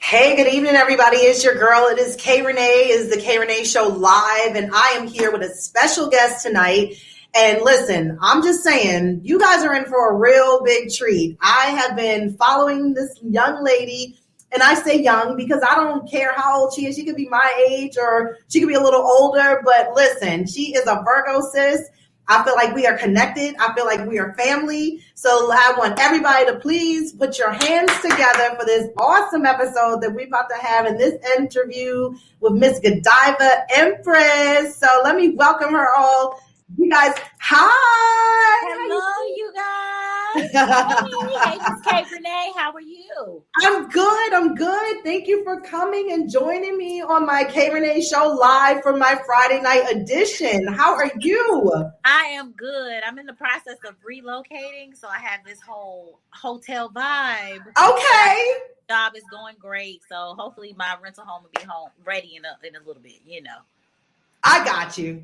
Hey, good evening, everybody. It's your girl. It is K Rene. It is the K Rene Show live, and I am here with a special guest tonight. And listen, I'm just saying, you guys are in for a real big treat. I have been following this young lady, and I say young because I don't care how old she is. She could be my age or she could be a little older, but listen, she is a Virgo sis. I feel like we are connected. I feel like we are family. So I want everybody to please put your hands together for this awesome episode that we're about to have in this interview with Miss Godiva Empress. So let me welcome her all. You guys, hi. Hello, you guys. Hey, Miss K Rene, how are you? I'm good. Thank you for coming and joining me on my K Rene Show live for my Friday night edition. How are you? I am good. I'm in the process of relocating, so I have this whole hotel vibe. Okay. Job is going great, so hopefully my rental home will be home ready in a little bit, you know. I got you.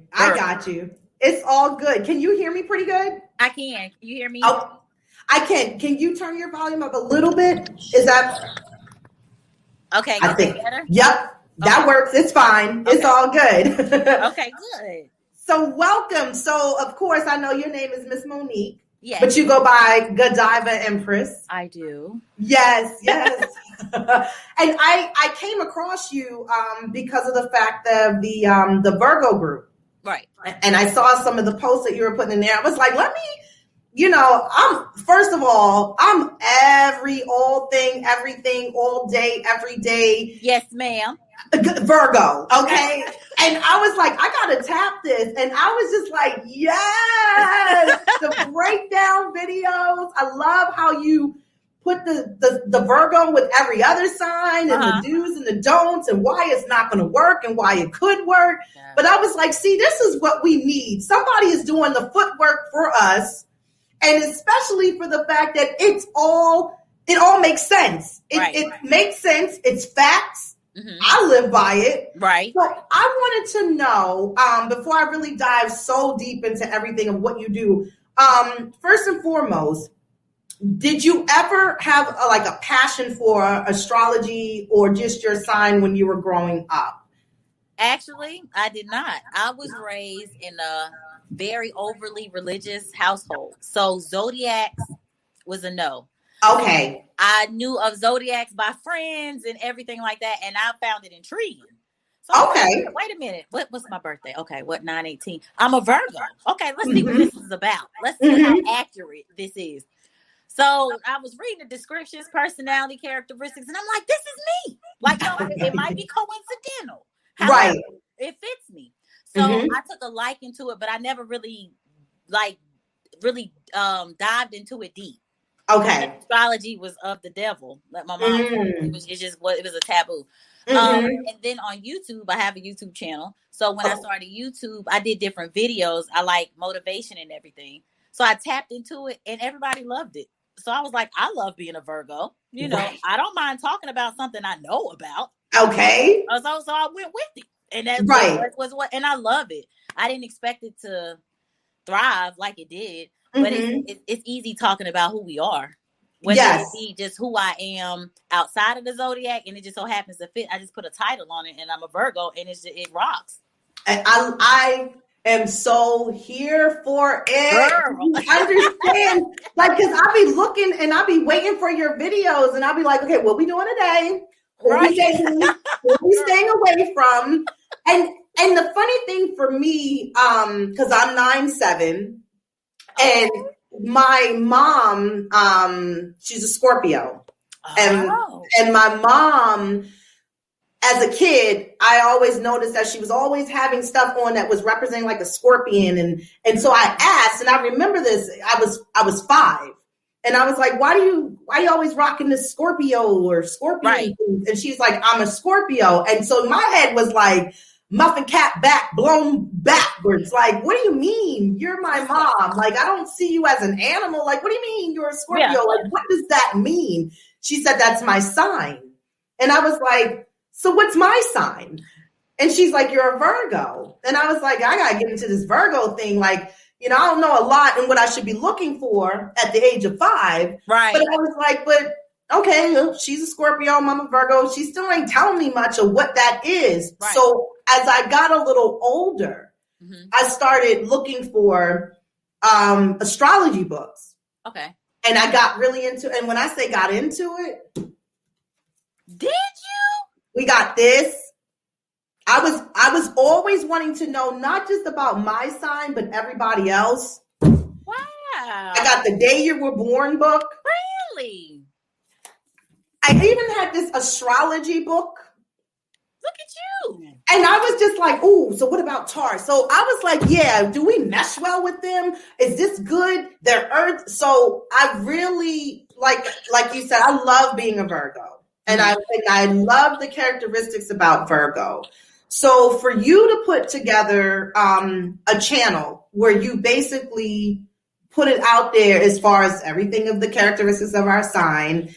It's all good. Can you hear me pretty good? I can. Can you hear me? Oh, I can. Can you turn your volume up a little bit? Is that okay? I think better? Yep, that Okay. works. It's fine. Okay. It's all good. Okay, good. So welcome. So of course, I know your name is Miss Monique. Yes. But you go by Godiva Empress. I do. Yes. And I came across you because of the fact that the Virgo group. Right. And I saw some of the posts that you were putting in there. I was like, let me, I'm everything, all day, every day. Yes, ma'am. Virgo. Okay. And I was like, I got to tap this. And I was just like, yes, the breakdown videos. I love how you put the Virgo with every other sign and the do's and the don'ts and why it's not going to work and why it could work. Yeah. But I was like, see, this is what we need. Somebody is doing the footwork for us. And especially for the fact that it all makes sense. It makes sense. It's facts. Mm-hmm. I live by it. Right. So I wanted to know, before I really dive so deep into everything of what you do, first and foremost, did you ever have a passion for astrology or just your sign when you were growing up? Actually, I did not. I was raised in a very overly religious household. So zodiacs was a no. Okay. I knew of zodiacs by friends and everything like that, and I found it intriguing. So okay. Wait a minute. What's my birthday? Okay, what 9/18? I'm a Virgo. Okay, let's see what this is about. Let's see how accurate this is. So I was reading the descriptions, personality characteristics, and I'm like, this is me. Like, no, it might be coincidental. However, it fits me. So I took a liking to it, but I never really dived into it deep. Okay. Astrology was of the devil. Like my mom told me. It was a taboo. And then on YouTube, I have a YouTube channel. So when I started YouTube, I did different videos. I like motivation and everything. So I tapped into it and everybody loved it. So I was like, I love being a Virgo. You know, I don't mind talking about something I know about. Okay. So I went with it. And that was what, and I love it. I didn't expect it to thrive like it did. But it's easy talking about who we are. Whether it be just who I am outside of the zodiac, and it just so happens to fit. I just put a title on it, and I'm a Virgo, and it rocks. And I am so here for it. Girl. Understand? Because I'll be looking and I'll be waiting for your videos, and I'll be like, okay, what we doing today? What we staying away from? And the funny thing for me, because I'm 9'7". And my mom, she's a Scorpio. And my mom, as a kid, I always noticed that she was always having stuff on that was representing like a scorpion. And so I asked, and I remember this, I was 5. And I was like, why you always rocking this Scorpio or scorpion? Right. And she's like, I'm a Scorpio. And so my head was like, muffin cap back blown backwards. Like, what do you mean? You're my mom. Like, I don't see you as an animal. Like, what do you mean you're a Scorpio? Yeah. Like, what does that mean? She said, that's my sign. And I was like, so what's my sign? And she's like, you're a Virgo. And I was like, I got to get into this Virgo thing. Like, I don't know a lot and what I should be looking for at the age of 5. Right. But I was like, but okay, well, she's a Scorpio, Mama Virgo. She still ain't telling me much of what that is. Right. So as I got a little older, I started looking for astrology books. Okay. And I got really into it. And when I say got into it, did you? We got this. I was always wanting to know not just about my sign, but everybody else. Wow. I got the day you were born book. Really? I even had this astrology book. Look at you. And I was just like, ooh, so what about Taurus? So I was like, yeah, do we mesh well with them? Is this good? They're Earth. So I really, like you said, I love being a Virgo. And I love the characteristics about Virgo. So for you to put together a channel where you basically put it out there as far as everything of the characteristics of our sign,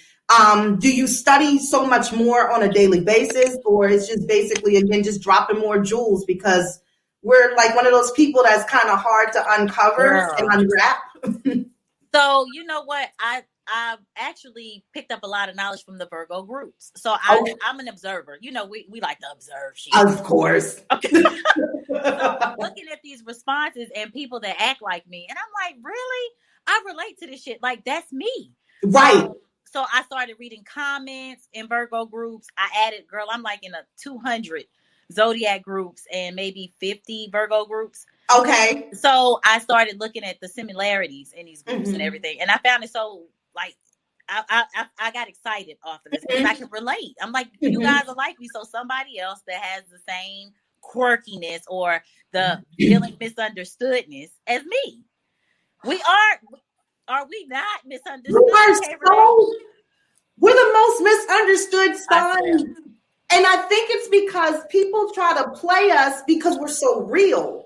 do you study so much more on a daily basis, or it's just basically, again, just dropping more jewels because we're like one of those people that's kind of hard to uncover and unwrap? So you know what? I've actually picked up a lot of knowledge from the Virgo groups. So I'm an observer. You know, we like to observe shit. Of course. Okay. So I'm looking at these responses and people that act like me. And I'm like, really? I relate to this shit. Like, that's me. Right. So I started reading comments in Virgo groups. I added, girl, I'm like in a 200 Zodiac groups and maybe 50 Virgo groups. Okay. So I started looking at the similarities in these groups and everything. And I found it so, like, I got excited off of this because I can relate. I'm like, you guys are like me. So somebody else that has the same quirkiness or the feeling misunderstoodness as me. We are we not misunderstood? We're the most misunderstood sign. And I think it's because people try to play us because we're so real.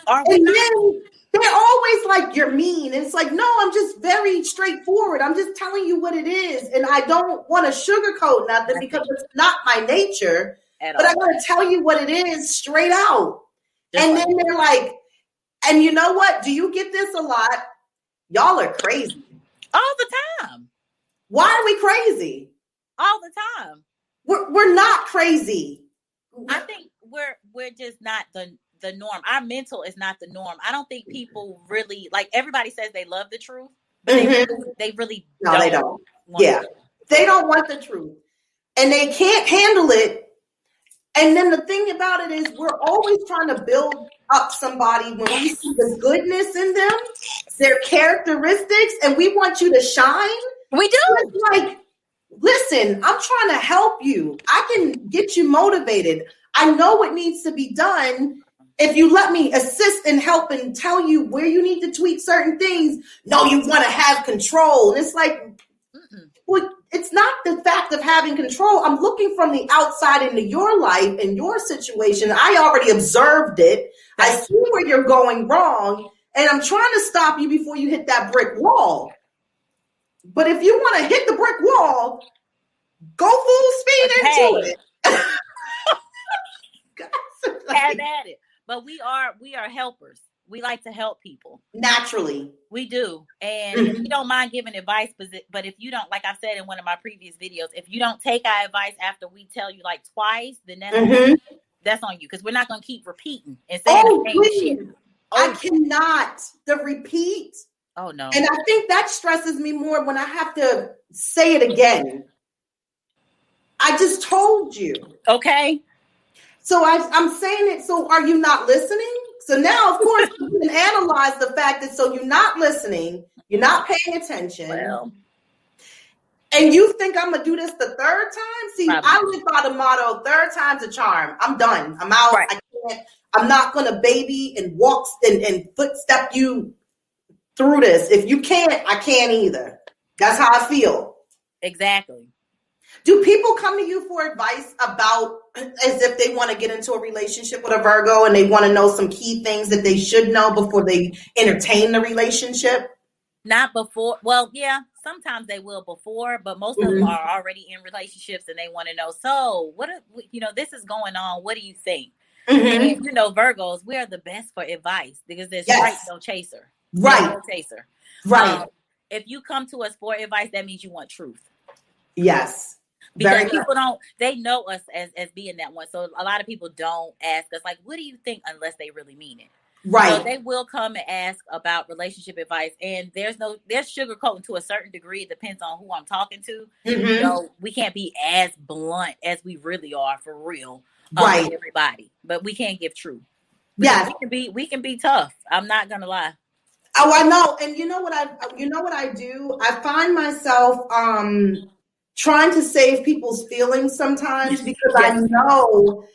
Are we? And then they're always like, you're mean. And it's like, no, I'm just very straightforward. I'm just telling you what it is. And I don't want to sugarcoat nothing because it's not my nature. But I want to tell you what it is straight out. And then they're like, and you know what? Do you get this a lot? Y'all are crazy. All the time. Why are we crazy? All the time. We're not crazy. I think we're just not the norm. Our mental is not the norm. I don't think people really, like, everybody says they love the truth, but they really no, they don't. Yeah. They don't want the truth. And they can't handle it. And then the thing about it is we're always trying to build up somebody when we see the goodness in them, their characteristics, and we want you to shine. We do. It's like, listen, I'm trying to help you. I can get you motivated. I know what needs to be done. If you let me assist and help and tell you where you need to tweak certain things, no, you want to have control. And it's like, well, it's not the fact of having control. I'm looking from the outside into your life and your situation. I already observed it. I see where you're going wrong, and I'm trying to stop you before you hit that brick wall. But if you want to hit the brick wall, go full speed into it. Have at it. But we are helpers. We like to help people. Naturally. We do. And we don't mind giving advice, but if you don't, like I said in one of my previous videos, if you don't take our advice after we tell you like twice, then that's on you. Because we're not going to keep repeating and saying the same shit. I cannot. The repeat. Oh, no. And I think that stresses me more when I have to say it again. I just told you. Okay. So I'm saying it. So are you not listening? So now, of course, you can analyze the fact that so you're not listening, you're not paying attention. Well, and you think I'm going to do this the third time? See, probably. I live by the motto, third time's a charm. I'm done. I'm out. Right. I'm not going to baby and walk and footstep you through this. If you can't, I can't either. That's how I feel. Exactly. Do people come to you for advice about as if they want to get into a relationship with a Virgo and they want to know some key things that they should know before they entertain the relationship? Not before. Well, yeah, sometimes they will before, but most of them are already in relationships and they want to know, so what, this is going on. What do you think? And, Virgos, we are the best for advice because there's straight no chaser. Right. No chaser. Right. if you come to us for advice, that means you want truth. Yes. Because people don't, they know us as being that one. So a lot of people don't ask us, like, what do you think, unless they really mean it. Right. So they will come and ask about relationship advice, and there's sugarcoating to a certain degree. It depends on who I'm talking to. Mm-hmm. So we can't be as blunt as we really are for real. Right. With everybody, but we can't give truth. Yes. We can be tough. I'm not gonna lie. Oh, I know. And you know what I do? I find myself trying to save people's feelings sometimes because yes. I know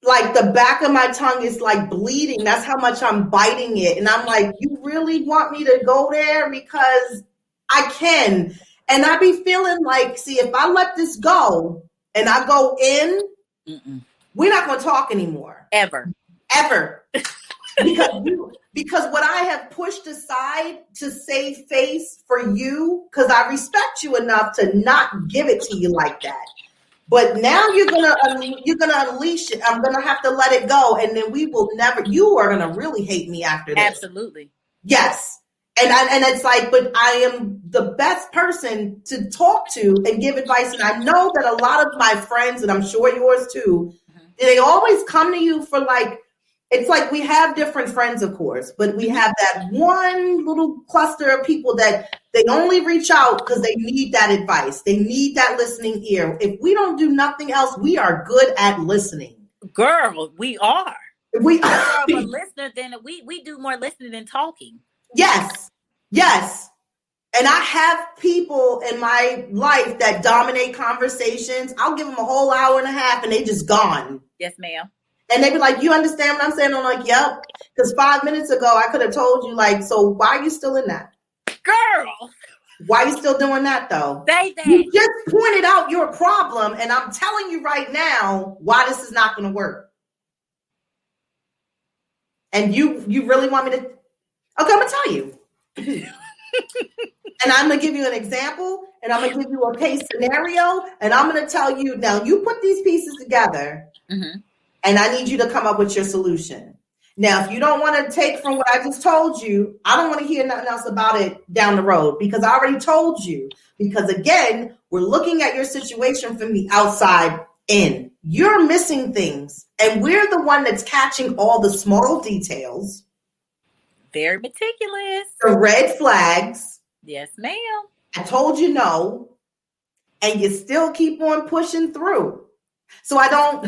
like the back of my tongue is like bleeding. That's how much I'm biting it. And I'm like, you really want me to go there? Because I can. And I be feeling like, see, if I let this go and I go in, we're not going to talk anymore. Ever. Because what I have pushed aside to save face for you, because I respect you enough to not give it to you like that. But now you're gonna unleash it. I'm gonna have to let it go, and then you are gonna really hate me after this. Absolutely. Yes. And it's like, but I am the best person to talk to and give advice. And I know that a lot of my friends, and I'm sure yours too, they always come to you for like, it's like we have different friends, of course, but we have that one little cluster of people that they only reach out because they need that advice. They need that listening ear. If we don't do nothing else, we are good at listening. Girl, we are. We are more listeners than we do more listening than talking. Yes. And I have people in my life that dominate conversations. I'll give them a whole hour and a half and they just gone. Yes, ma'am. And they be like, you understand what I'm saying? I'm like, yep. Because 5 minutes ago, I could have told you, like, so why are you still in that? Girl. Why are you still doing that, though? You just pointed out your problem, and I'm telling you right now why this is not going to work. And you really want me to? Okay, I'm going to tell you. And I'm going to give you an example, and I'm going to give you a case scenario, and I'm going to tell you, now you put these pieces together. Mm-hmm. And I need you to come up with your solution. Now, if you don't want to take from what I just told you, I don't want to hear nothing else about it down the road because I already told you. Because again, we're looking at your situation from the outside in. You're missing things. And we're the one that's catching all the small details. Very meticulous. The red flags. Yes, ma'am. I told you no. And you still keep on pushing through. So I don't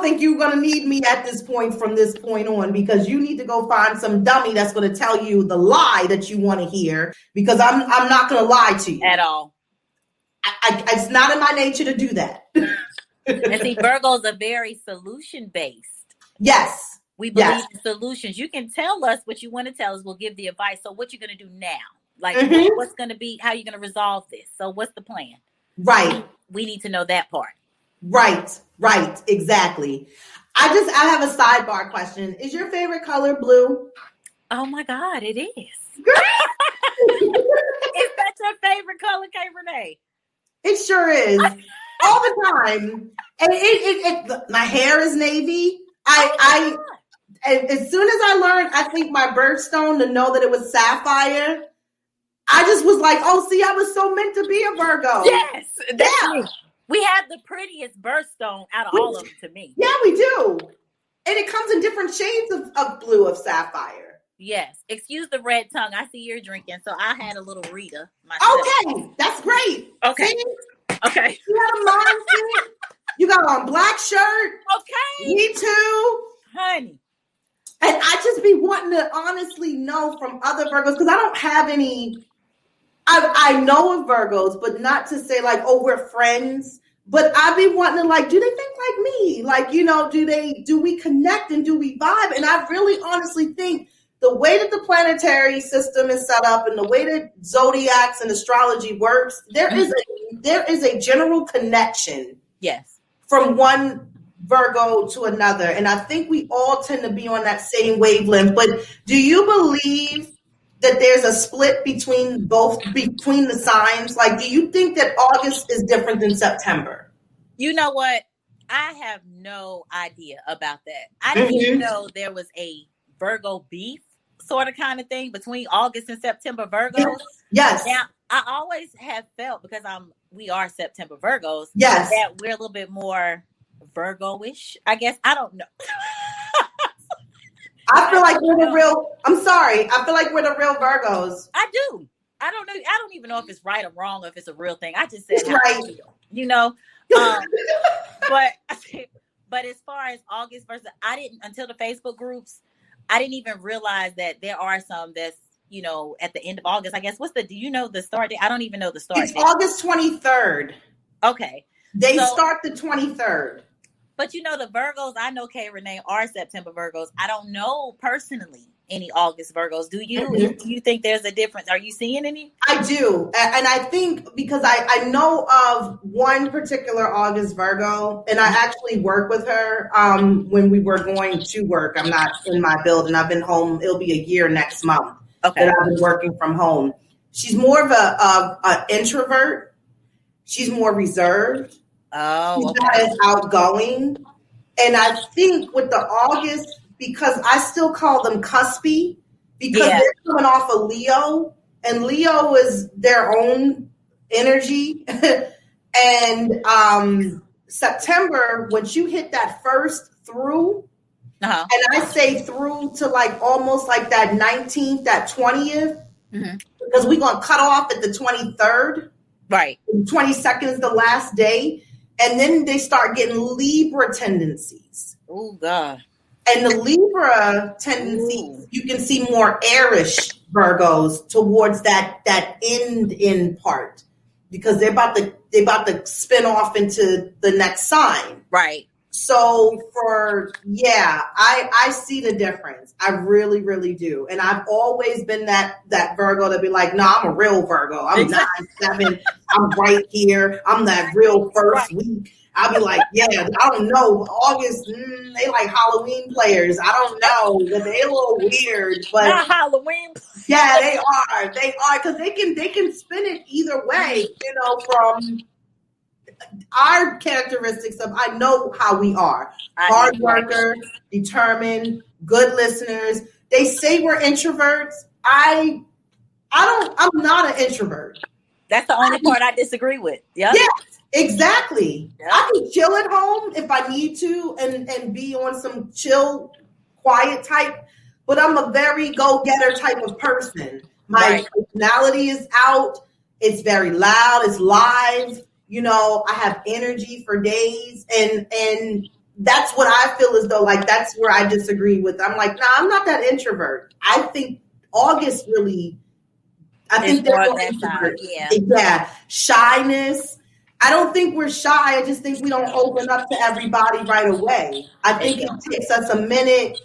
think you're going to need me at this point from this point on because you need to go find some dummy that's going to tell you the lie that you want to hear because I'm not going to lie to you. At all. It's not in my nature to do that. And see, Virgos are very solution-based. Yes. We believe in solutions. You can tell us what you want to tell us. We'll give the advice. So what you're going to do now? Like what's going to be, how you're going to resolve this? So what's the plan? Right. We need to know that part. Right. Exactly. I have a sidebar question. Is your favorite color blue? Oh my God, it is. Is that your favorite color, K Rene? It sure is. All the time. And my hair is navy. As soon as I learned, I think my birthstone to know that it was sapphire, I just was like, oh, see, I was so meant to be a Virgo. Yes. Yeah. We have the prettiest birthstone out of all of them to me. Yeah, we do. And it comes in different shades of blue of sapphire. Yes. Excuse the red tongue. I see you're drinking. So I had a little Rita myself. Okay. That's great. Okay. See? Okay. You had a mindset. You got on black shirt. Okay. Me too. Honey. And I just be wanting to honestly know from other Virgos because I don't have any. I know of Virgos, but not to say like, oh, we're friends. But I be wanting to like, do they think like me? Like, do we connect and do we vibe? And I really honestly think the way that the planetary system is set up and the way that zodiacs and astrology works, there is a general connection. Yes. From one Virgo to another. And I think we all tend to be on that same wavelength. But do you believe that there's a split between the signs? Like, do you think that August is different than September? You know what? I have no idea about that. I didn't even know there was a Virgo beef. sort of kind of thing between August and September Virgos. Yes. Now, I always have felt, because we are September Virgos, yes, that we're a little bit more Virgo-ish, I guess. I don't know. I feel like we're the real, I'm sorry. I feel like we're the real Virgos. I do. I don't know. I don't even know if it's right or wrong, or if it's a real thing. I just said, it's right. You know, but as far as August versus, I didn't, until the Facebook groups, I didn't even realize that there are some that's, you know, at the end of August, I guess. Do you know the start date? I don't even know the start date. It's August 23rd. Okay. They start the 23rd. But you know, the Virgos, I know K Rene are September Virgos. I don't know personally any August Virgos. Do you? Mm-hmm. Do you think there's a difference? Are you seeing any? I do. And I think because I know of one particular August Virgo, and I actually work with her when we were going to work. I'm not in my building. I've been home. It'll be a year next month. Okay. That I've been working from home. She's more of a introvert. She's more reserved. Oh, she's not as outgoing. And I think with the August, because I still call them cuspy, because they're coming off of Leo, and Leo is their own energy. And September, once you hit that first through, and I say through to like almost like that 19th, that 20th, because we're going to cut off at the 23rd. Right. 22nd is the last day. And then they start getting Libra tendencies. Oh, God. And the Libra tendencies, you can see more airish Virgos towards that end part, because they're about to spin off into the next sign. Right. So I see the difference. I really, really do. And I've always been that Virgo to be like, no, I'm a real Virgo. I'm 9/7. I'm right here. I'm that real first week. I'll be like, yeah, I don't know. August, they like Halloween players. I don't know. They a little weird, but not Halloween. Yeah, they are. They are, because they can spin it either way. You know, from our characteristics of, I know how we are. Hard worker, determined, good listeners. They say we're introverts. I'm not an introvert. That's the only part I disagree with. Yep. Yes, exactly. Yep. I can chill at home if I need to and be on some chill, quiet type, but I'm a very go-getter type of person. My personality is out. It's very loud. It's live. You know, I have energy for days, and that's what I feel as though, like, that's where I disagree with. I'm like, nah, I'm not that introvert. I think August really, I think they're more introvert. Yeah. Shyness. I don't think we're shy. I just think we don't open up to everybody right away. I think it takes us a minute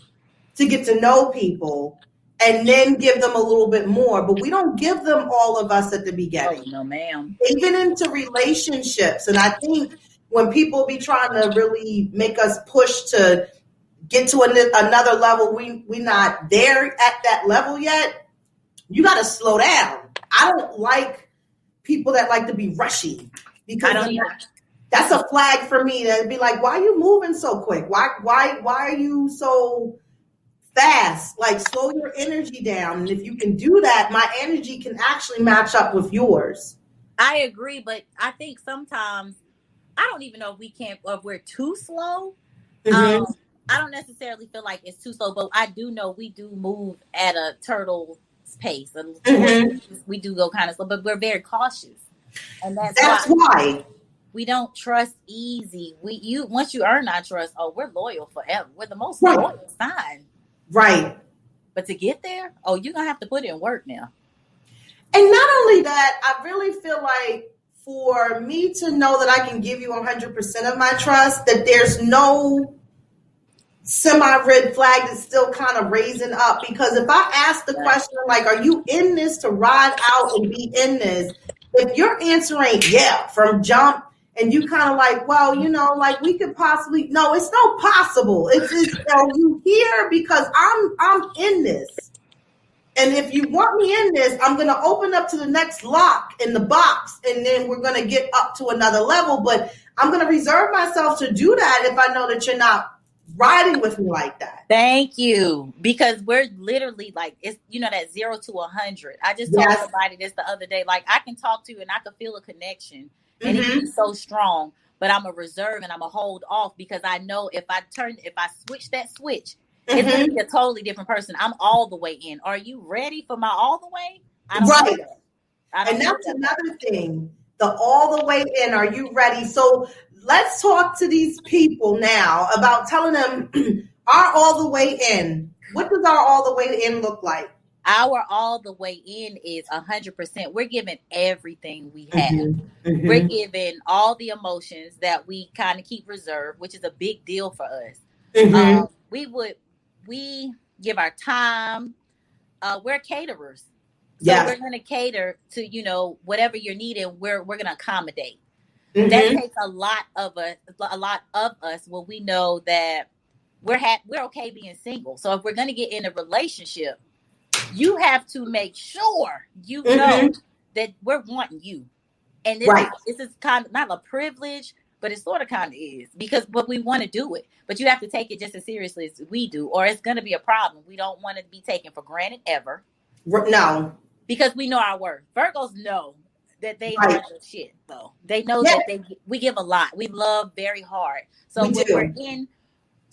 to get to know people and then give them a little bit more. But we don't give them all of us at the beginning. Oh, no, ma'am. Even into relationships. And I think when people be trying to really make us push to get to another level, we not there at that level yet. You got to slow down. I don't like people that like to be rushy, because that's a flag for me to be like, why are you moving so quick? Why are you so fast? Like, slow your energy down. And if you can do that, my energy can actually match up with yours. I agree, but I think sometimes I don't even know if we're too slow. I don't necessarily feel like it's too slow, but I do know we do move at a turtle's pace. We do go kind of slow, but we're very cautious. And that's why we don't trust easy. Once you earn our trust, we're loyal forever. We're the most loyal sign. Right. But to get there, you're going to have to put in work now. And not only that, I really feel like for me to know that I can give you 100% of my trust, that there's no semi-red flag that's still kind of raising up. Because if I ask the question, like, are you in this to ride out and be in this? If your answer ain't from jump, and you kind of like, well, you know, like, we could possibly, no, it's no possible. It's you here because I'm in this. And if you want me in this, I'm going to open up to the next lock in the box, and then we're going to get up to another level. But I'm going to reserve myself to do that if I know that you're not riding with me like that. Thank you. Because we're literally like, it's, that 0 to 100. I just told somebody this the other day. Like, I can talk to you and I can feel a connection and it can be so strong, but I'm a reserve and I'm a hold off because I know if I switch that switch, it's going to be a totally different person. I'm all the way in. Are you ready for my all the way? I don't know that. And that's another thing. The all the way in. Are you ready? So let's talk to these people now about telling them our all the way in. What does our all the way in look like? Our all the way in is 100%. We're giving everything we have. We're giving all the emotions that we kind of keep reserved, which is a big deal for us. We give our time. We're caterers. So we're going to cater to, whatever you're needing, we're going to accommodate. That takes a lot of us when we know that we're okay being single. So if we're going to get in a relationship, you have to make sure that we're wanting you. And this is kind of not a privilege, but it sort of kind of is but we want to do it. But you have to take it just as seriously as we do, or it's going to be a problem. We don't want to be taken for granted ever. No. Because we know our worth. Virgos know that they are the shit, though. They know that we give a lot. We love very hard. So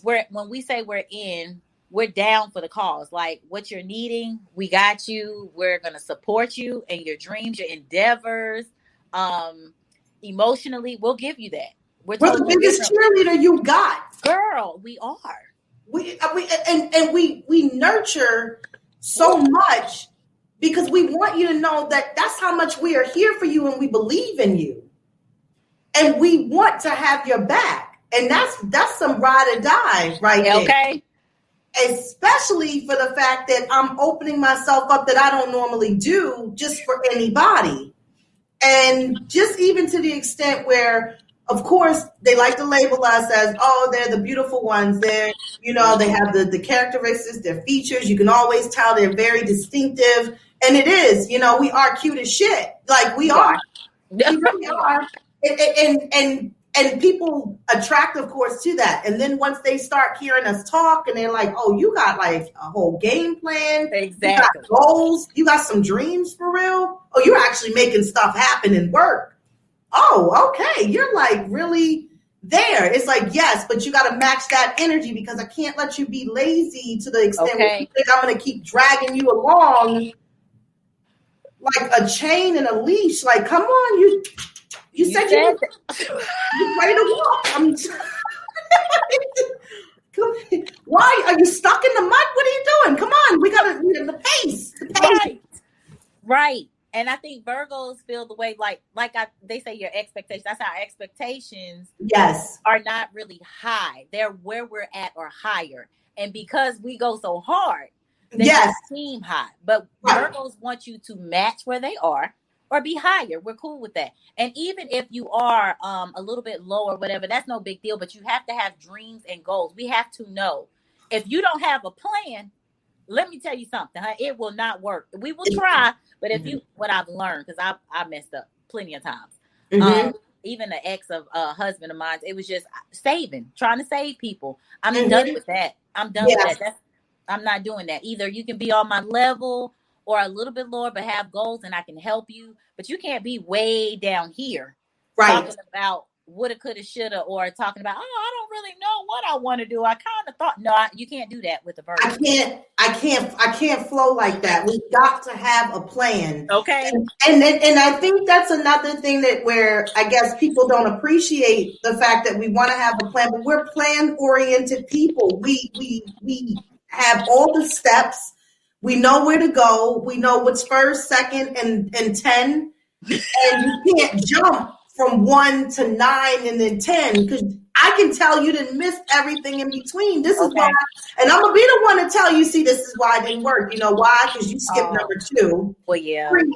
when we say we're in, we're down for the cause. Like what you're needing, we got you. We're going to support you in your dreams, your endeavors. Emotionally, we'll give you that. We're the biggest cheerleader you got. Girl, we are. We nurture so much because we want you to know that that's how much we are here for you and we believe in you. And we want to have your back. And that's some ride or die right there. Okay. Especially for the fact that I'm opening myself up that I don't normally do just for anybody. And just even to the extent where, of course, they like to label us as, they're the beautiful ones. They're, they have the characteristics, their features. You can always tell they're very distinctive. And it is, we are cute as shit. Like we are. We really are. And people attract, of course, to that. And then once they start hearing us talk and they're like, you got like a whole game plan. Exactly. You got goals. You got some dreams for real. Oh, you're actually making stuff happen and work. Oh, okay. You're like really there. It's like, yes, but you got to match that energy because I can't let you be lazy to the extent where you think I'm going to keep dragging you along like a chain and a leash. Like, come on, you said you're ready to walk. Why are you stuck in the mud? What are you doing? Come on, we got to the pace. Right. And I think Virgos feel the way they say your expectations. That's our expectations. Yes, are not really high. They're where we're at or higher. And because we go so hard, they seem high. But Virgos want you to match where they are or be higher. We're cool with that. And even if you are a little bit lower, whatever, that's no big deal. But you have to have dreams and goals. We have to know. If you don't have a plan, let me tell you something, it will not work. We will try, but if what I've learned, because I messed up plenty of times. Even the ex of a husband of mine, it was just trying to save people. I'm done with that. I'm done with that. I'm not doing that. Either you can be on my level or a little bit lower, but have goals and I can help you. But you can't be way down here talking about woulda, coulda, shoulda, or talking about, I don't really know what I want to do. I kind of thought, no, you can't do that with a Virgo. I can't flow like that. We've got to have a plan. Okay. And I think that's another thing where I guess people don't appreciate the fact that we want to have a plan, but we're plan oriented people. We have all the steps. We know where to go. We know what's first, second, and 10. And you can't jump from 1 to 9 and then 10 because I can tell you didn't miss everything in between. This is why, and I'm gonna be the one to tell you, see, this is why it didn't work. You know why? Because you skipped number 2. Well, yeah. 3,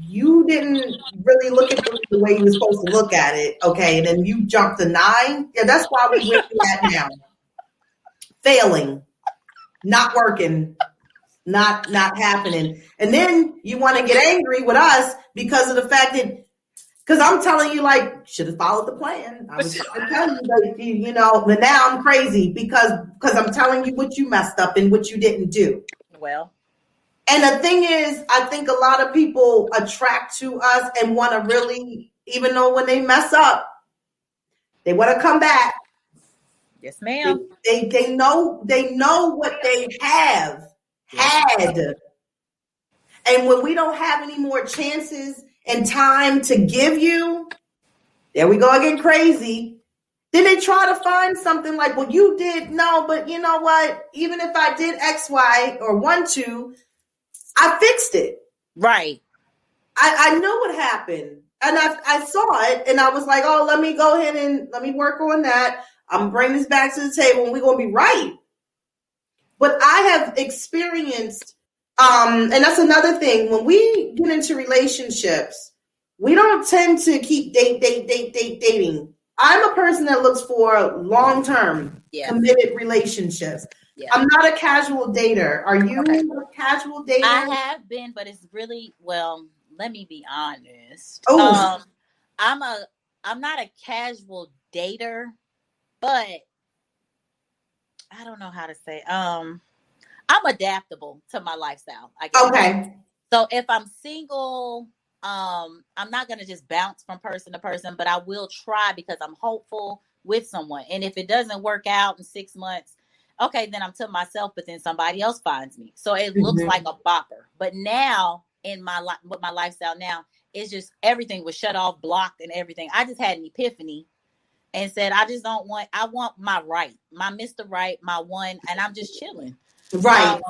you didn't really look at it the way you were supposed to look at it. Okay, and then you jumped to 9. Yeah, that's why we went through that now. Failing, not working, not happening. And then you want to get angry with us because of the fact that Because I'm telling you, like, should have followed the plan. I was trying to tell you, like, you know, but now I'm crazy because I'm telling you what you messed up and what you didn't do. Well. And the thing is, I think a lot of people attract to us and want to really, even though when they mess up, they want to come back. Yes, ma'am. They know what they had. And when we don't have any more chances and time to give you, there we go again, crazy. Then they try to find something like, well, you did no, but you know what? Even if I did X, Y, or 1, 2, I fixed it. Right. I know what happened. And I saw it and I was like, oh, let me go ahead and let me work on that. I'm going to bring this back to the table and we're going to be right. But I have experienced, and that's another thing. When we get into relationships, we don't tend to keep dating. I'm a person that looks for long-term committed relationships. Yeah. I'm not a casual dater. Are you a casual dater? I have been, but it's really, well, let me be honest. I'm not a casual dater, but I don't know how to say. I'm adaptable to my lifestyle, I guess. Okay. So if I'm single, I'm not gonna just bounce from person to person, but I will try because I'm hopeful with someone. And if it doesn't work out in 6 months, okay, then I'm to myself, but then somebody else finds me. So it looks like a bopper. But now in my life, with my lifestyle now, it's just everything was shut off, blocked, and everything. I just had an epiphany and said, I want my right, my Mr. Right, my one, and I'm just chilling. Right.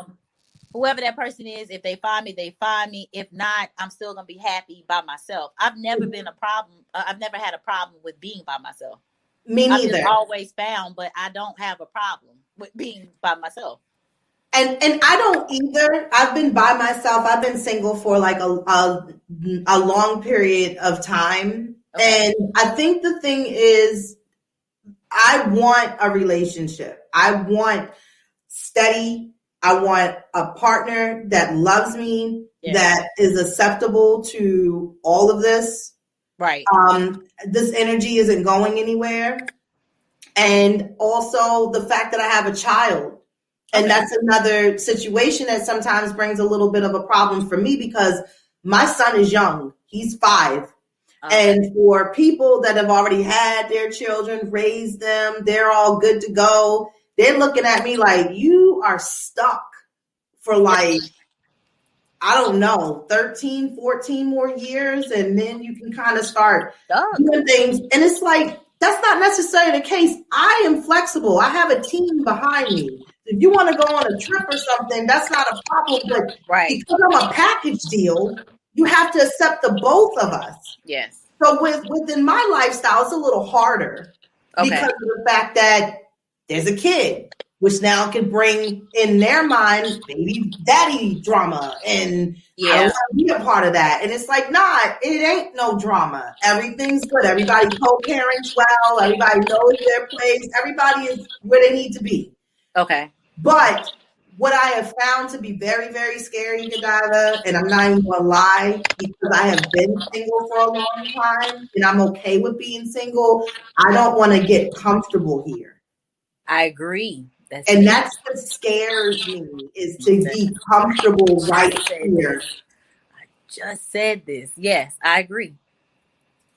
Whoever that person is, if they find me, they find me. If not, I'm still gonna be happy by myself. I've never been a problem. I've never had a problem with being by myself. Me neither. I've always found, but I don't have a problem with being by myself. And I don't either. I've been by myself. I've been single for like a long period of time. Okay. And I think the thing is, I want a relationship. I want steady. I want a partner that loves me, that is acceptable to all of this. Right. This energy isn't going anywhere. And also the fact that I have a child. And that's another situation that sometimes brings a little bit of a problem for me because my son is young. He's 5. And for people that have already had their children, raised them, they're all good to go. They're looking at me like, you are stuck for like, I don't know, 13, 14 more years. And then you can kind of start doing things. And it's like, that's not necessarily the case. I am flexible. I have a team behind me. If you want to go on a trip or something, that's not a problem. But because I'm a package deal, you have to accept the both of us. Yes. So within my lifestyle, it's a little harder because of the fact that there's a kid, which now can bring in their mind baby daddy drama. And I don't want to be a part of that. And it's like, nah, it ain't no drama. Everything's good. Everybody co-parents well. Everybody knows their place. Everybody is where they need to be. Okay. But what I have found to be very, very scary, Godiva, and I'm not even going to lie, because I have been single for a long time, and I'm okay with being single, I don't want to get comfortable here. I agree. That's what scares me, is to be comfortable right here. I just said this. Yes, I agree.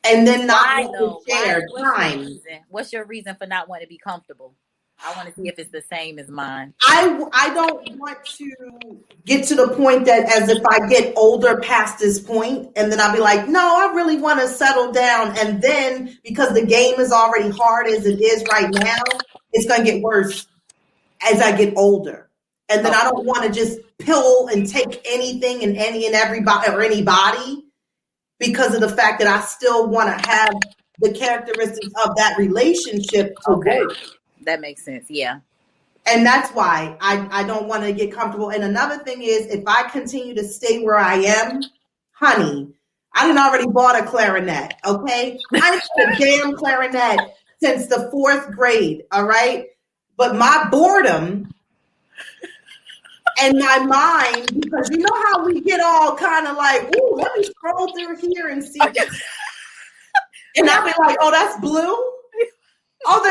And then not want to share time. What's your reason for not wanting to be comfortable? I want to see if it's the same as mine. I don't want to get to the point that as if I get older past this point, and then I'll be like, no, I really want to settle down. And then because the game is already hard as it is right now, it's going to get worse as I get older. And then I don't want to just pill and take anything and everybody or anybody because of the fact that I still want to have the characteristics of that relationship to work. That makes sense. Yeah. And that's why I don't want to get comfortable. And another thing is, if I continue to stay where I am, honey, I done already bought a clarinet. Okay. I had a damn clarinet since the 4th grade. All right. But my boredom and my mind, because you know how we get all kind of like, ooh, let me scroll through here and see. And I'll be like, oh, that's blue. Oh,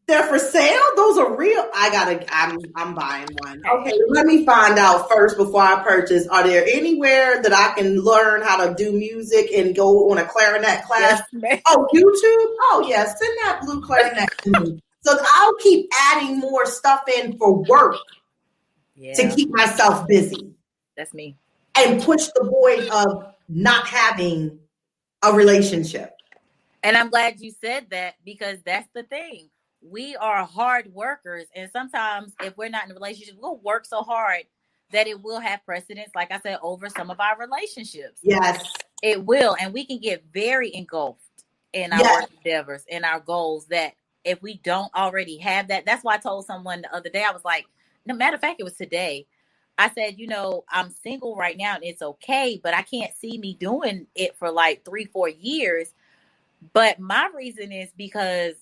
they're for sale. Those are real. I'm buying one. Okay, let me find out first before I purchase. Are there anywhere that I can learn how to do music and go on a clarinet class? Yes, oh, YouTube. Oh, yes. Send that blue clarinet to me. So I'll keep adding more stuff in for work to keep myself busy. That's me. And push the void of not having a relationship. And I'm glad you said that, because that's the thing. We are hard workers. And sometimes if we're not in a relationship, we'll work so hard that it will have precedence, like I said, over some of our relationships. Yes. It will. And we can get very engulfed in our work endeavors and our goals that if we don't already have that. That's why I told someone the other day, I was like, no matter of fact, it was today. I said, I'm single right now and it's okay, but I can't see me doing it for like 3-4 years. But my reason is because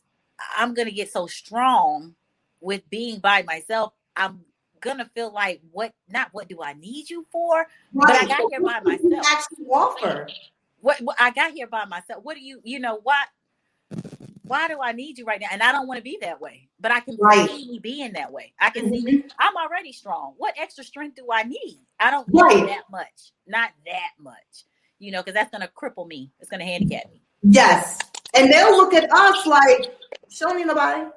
I'm going to get so strong with being by myself. I'm going to feel like, what do I need you for? Right. But I got here by myself. Actually offer. What I got here by myself. What do why do I need you right now? And I don't want to be that way, but I can see me being that way. I can see me. I'm already strong. What extra strength do I need? I don't need that much. Not that much, because that's going to cripple me. It's going to handicap me. Yes. And they'll look at us like, she don't need nobody.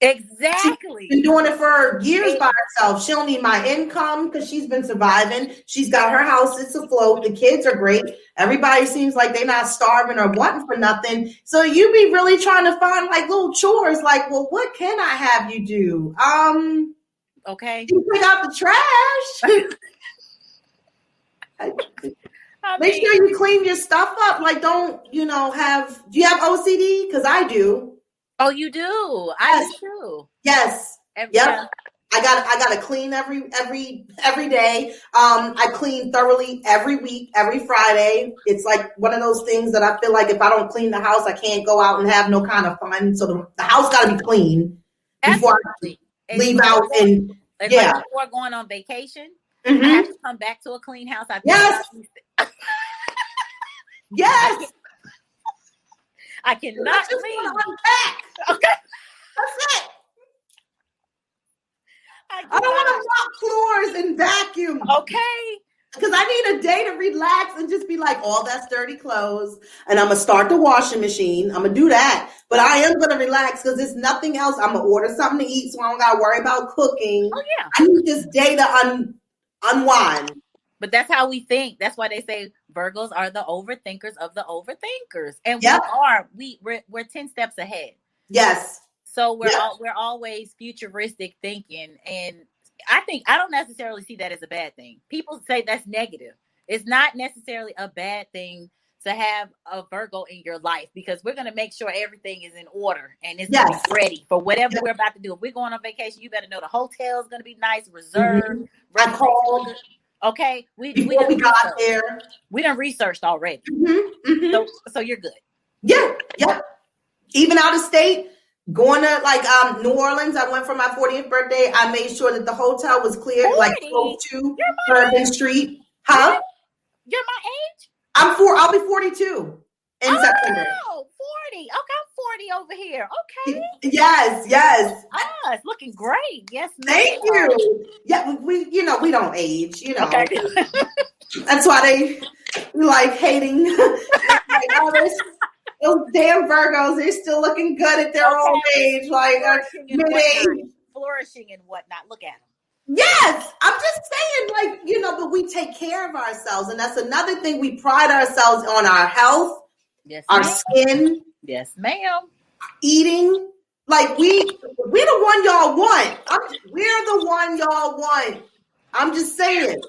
Exactly. She's been doing it for years by herself. She don't need my income because she's been surviving. She's got her house. It's afloat. The kids are great. Everybody seems like they're not starving or wanting for nothing. So you be really trying to find like little chores. Like, well, what can I have you do? Okay. You pick out the trash. Make sure you clean your stuff up. Like, do you have OCD? Because I do. Oh, you do? Yes. I do too. Yes. Yep. I got to clean every day. I clean thoroughly every week, every Friday. It's like one of those things that I feel like if I don't clean the house, I can't go out and have no kind of fun. So the house got to be clean before I leave out. And like before going on vacation, I have to come back to a clean house. Yes. Yes. I cannot clean. Okay. That's it. I don't want to mop floors and vacuum. Okay. Because I need a day to relax and just be like, all that's dirty clothes. And I'm going to start the washing machine. I'm going to do that. But I am going to relax because there's nothing else. I'm going to order something to eat so I don't got to worry about cooking. Oh, yeah. I need this day to unwind. But that's how we think. That's why they say Virgos are the overthinkers of the overthinkers. And we're 10 steps ahead. Yes. So we're always futuristic thinking. And I don't necessarily see that as a bad thing. People say that's negative. It's not necessarily a bad thing to have a Virgo in your life because we're going to make sure everything is in order and it's going to be ready for whatever we're about to do. If we're going on vacation, you better know the hotel is going to be nice, reserved. I called. Okay, we got there. We done researched already, so you're good. Yeah. Even out of state, going to New Orleans. I went for my 40th birthday. I made sure that the hotel was cleared, 40? like close to Bourbon Street. Huh? You're my age. I'll be 42 in September. Oh, 40. Okay, I'm 40 over here. Okay. Yes. It's looking great. Yes, ma'am. Thank you. Yeah, we don't age, Okay. That's why they like hating. Those damn Virgos, they're still looking good at their old age, like mid-age. Flourishing and whatnot. Look at them. Yes, I'm just saying, but we take care of ourselves. And that's another thing. We pride ourselves on our health, our skin. Yes, ma'am. Eating. Like we're the one y'all want. We're the one y'all want. I'm just saying.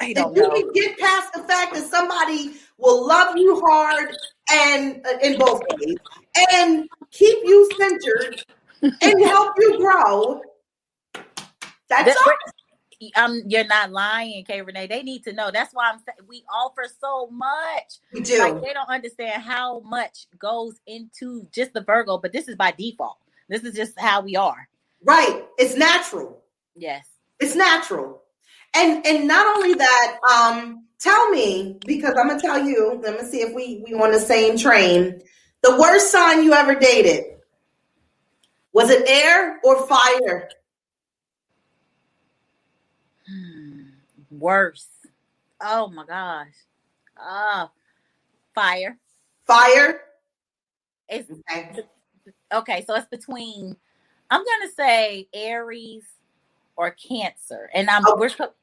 I don't if know. You can get past the fact that somebody will love you hard and in both ways and keep you centered and help you grow. That's all. You're not lying, K Rene. They need to know. That's why I'm saying we offer so much. We do. Like they don't understand how much goes into just the Virgo, but this is by default. This is just how we are. Right. It's natural. Yes. It's natural. And not only that, tell me, because I'm gonna tell you. Let me see if we on the same train. The worst sign you ever dated, was it air or fire? Worse. Oh my gosh. Fire. Fire. It's okay. So it's between. I'm gonna say Aries or Cancer, and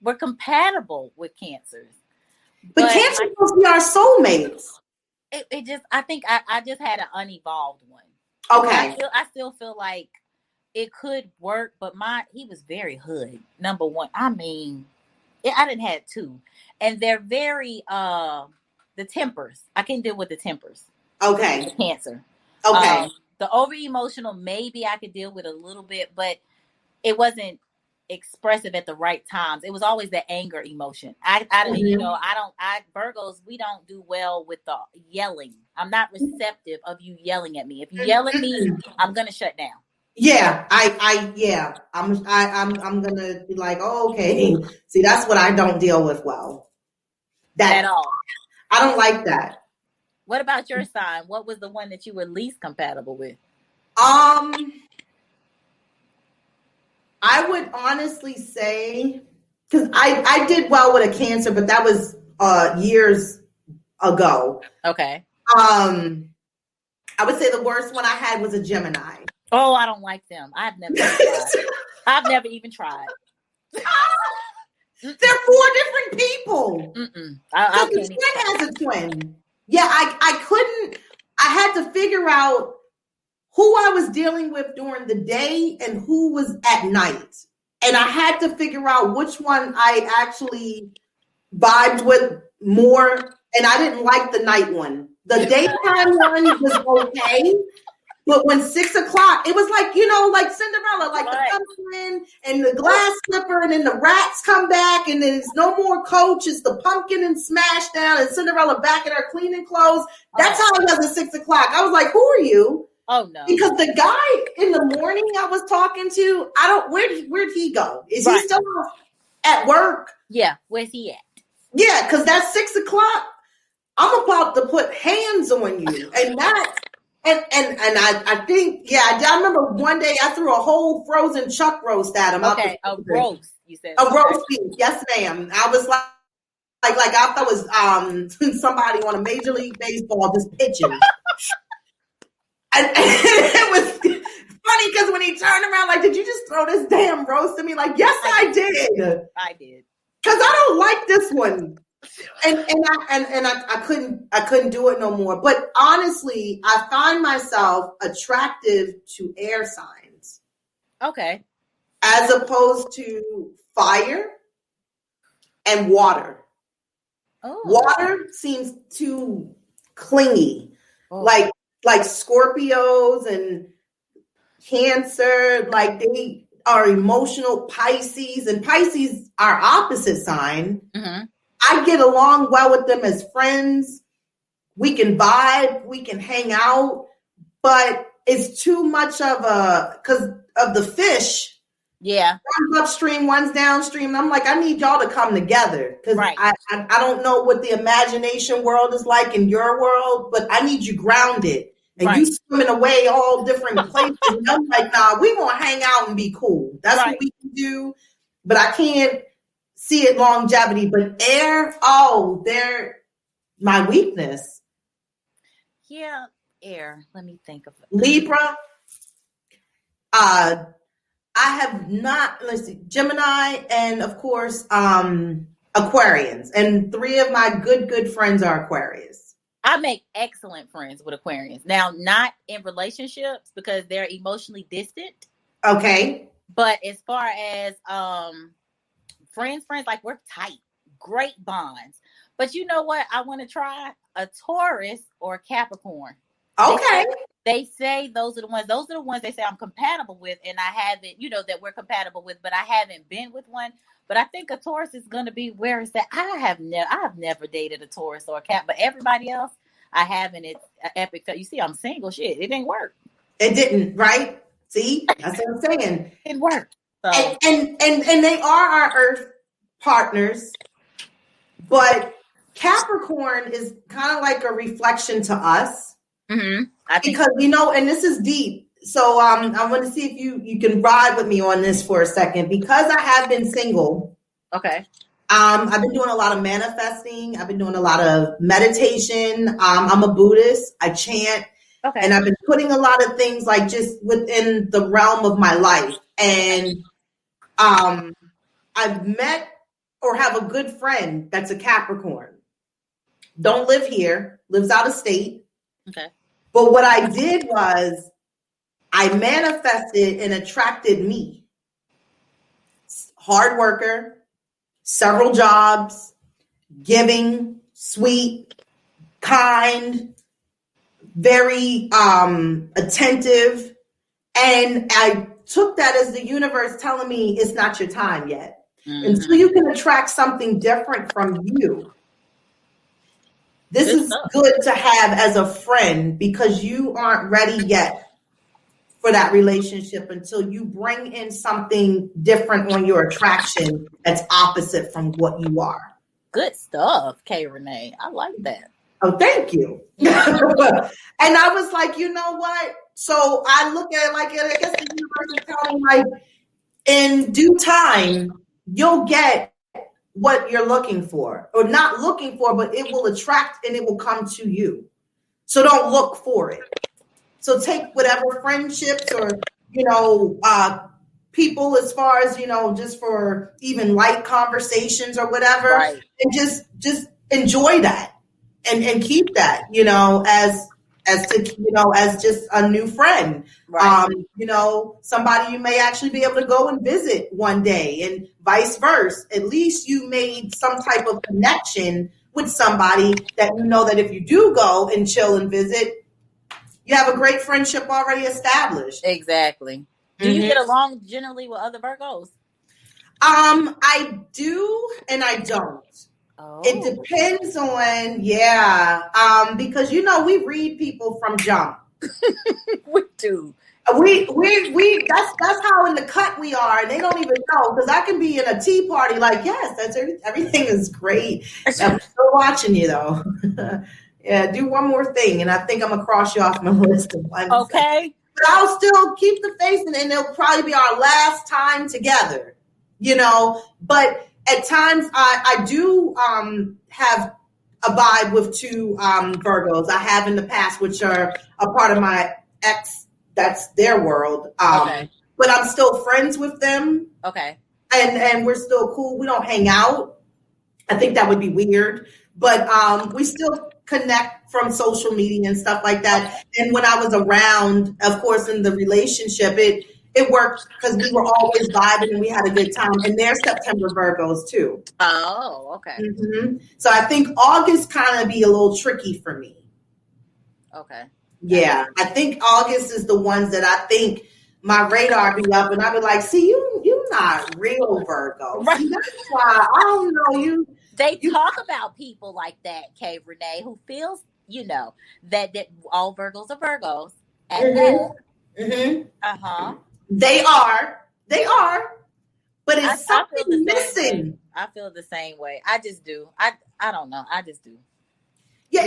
we're compatible with Cancers. But Cancer is supposed to be our soulmates. It just, I think I just had an unevolved one. Okay. I still feel like it could work, but he was very hood. Number one. I mean, I didn't have two. And they're very, the tempers. I can deal with the tempers. Okay. The Cancer. Okay. The over emotional, maybe I could deal with a little bit, but it wasn't expressive at the right times. It was always the anger emotion. Virgos, we don't do well with the yelling. I'm not receptive of you yelling at me. If you yell at me, I'm gonna shut down. Yeah, I'm gonna be like, oh, okay. See, that's what I don't deal with well. At all. I don't like that. What about your sign? What was the one that you were least compatible with? I would honestly say, because I did well with a Cancer, but that was years ago. Okay. I would say the worst one I had was a Gemini. Oh, I don't like them. I've never tried. I've never even tried. They're 4 different people. I the twin has a twin. Yeah, I couldn't. I had to figure out who I was dealing with during the day and who was at night. And I had to figure out which one I actually vibed with more. And I didn't like the night one. The daytime one was okay. But when 6 o'clock, it was like, like Cinderella, like the pumpkin and the glass slipper, and then the rats come back, and there's no more coach. It's the pumpkin and smash down, and Cinderella back in her cleaning clothes. That's how it was at 6 o'clock. I was like, who are you? Oh no. Because the guy in the morning I was talking to, where'd he go? Is he still at work? Yeah, where's he at? Yeah, because that's 6 o'clock. I'm about to put hands on you. And that and I think, I remember one day I threw a whole frozen chuck roast at him. Okay, a roast, you said. A roast beef, yes, ma'am. I was like I thought it was somebody on a Major League Baseball just pitching. And it was funny because when he turned around, like, did you just throw this damn roast at me? Like, yes, I did. I did. Because I don't like this one. And I couldn't do it no more. But honestly, I find myself attractive to air signs. Okay. As opposed to fire and water. Oh. Water seems too clingy. Oh. Like Scorpios and Cancer, like they are emotional. Pisces, and Pisces are opposite sign. Mm-hmm. I get along well with them as friends. We can vibe, we can hang out, but it's too much of because of the fish. Yeah. One's upstream, one's downstream. And I'm like, I need y'all to come together because I don't know what the imagination world is like in your world, but I need you grounded. And you swimming away all different places. And I'm like, nah, we gonna hang out and be cool. That's what we can do. But I can't see it longevity. But air, they're my weakness. Yeah, air. Let me think of it. Libra. I have not, let's see, Gemini and of course Aquarians. And 3 of my good friends are Aquarius. I make excellent friends with Aquarians. Now, not in relationships because they're emotionally distant. Okay. But as far as friends, like we're tight, great bonds. But you know what? I want to try a Taurus or a Capricorn. Okay. They say those are the ones they say I'm compatible with, and I haven't, that we're compatible with, but I haven't been with one. But I think a Taurus is going to be where it's at. I have never dated a Taurus or a Cap, but everybody else I have, and it's epic. You see, I'm single. Shit, it didn't work. It didn't, right? See, that's what I'm saying. It didn't work. So. And they are our Earth partners, but Capricorn is kind of like a reflection to us. Mm-hmm. Because, and this is deep. So I want to see if you can ride with me on this for a second. Because I have been single. Okay. I've been doing a lot of manifesting. I've been doing a lot of meditation. I'm a Buddhist. I chant. Okay. And I've been putting a lot of things like just within the realm of my life. And I've met or have a good friend that's a Capricorn. Don't live here, lives out of state. Okay. But what I did was I manifested and attracted me. Hard worker, several jobs, giving, sweet, kind, very attentive. And I took that as the universe telling me it's not your time yet. Mm-hmm. Until you can attract something different from you. This is good to have as a friend because you aren't ready yet for that relationship until you bring in something different on your attraction that's opposite from what you are. Good stuff, K Rene. I like that. Oh, thank you. And I was like, you know what? So I look at it like, I guess the universe is telling me, like, in due time, you'll get what you're looking for, or not looking for, but it will attract and it will come to you. So don't look for it. So take whatever friendships or, people as far as, just for even light conversations or whatever, right. And just enjoy that and keep that, as just a new friend, right. Somebody you may actually be able to go and visit one day and vice versa. At least you made some type of connection with somebody that that if you do go and chill and visit, you have a great friendship already established. Exactly. Do you get along generally with other Virgos? I do and I don't. Oh. It depends on, because we read people from jump. We do. We that's how in the cut we are, and they don't even know, because I can be in a tea party like, yes, that's everything is great. I'm still watching you though. Yeah, do one more thing, and I think I'm gonna cross you off my list of ones. Okay. But I'll still keep the face, and it'll probably be our last time together. But at times, I do have a vibe with two Virgos. I have in the past, which are a part of my ex. That's their world. Okay. But I'm still friends with them. Okay. And we're still cool. We don't hang out. I think that would be weird. But we still connect from social media and stuff like that. And when I was around, of course, in the relationship, it worked because we were always vibing and we had a good time. And they're September Virgos too. Oh, okay. Mm-hmm. So I think August kind of be a little tricky for me. Okay. Yeah, I think August is the ones that I think my radar be up, and I be like, see, you not real Virgo. Right. See, that's why I don't know you. They talk about people like that, K Rene, who feels, that all Virgos are Virgos. And They are, but it's something missing. I feel the same way. I just do. I don't know. I just do. Yeah,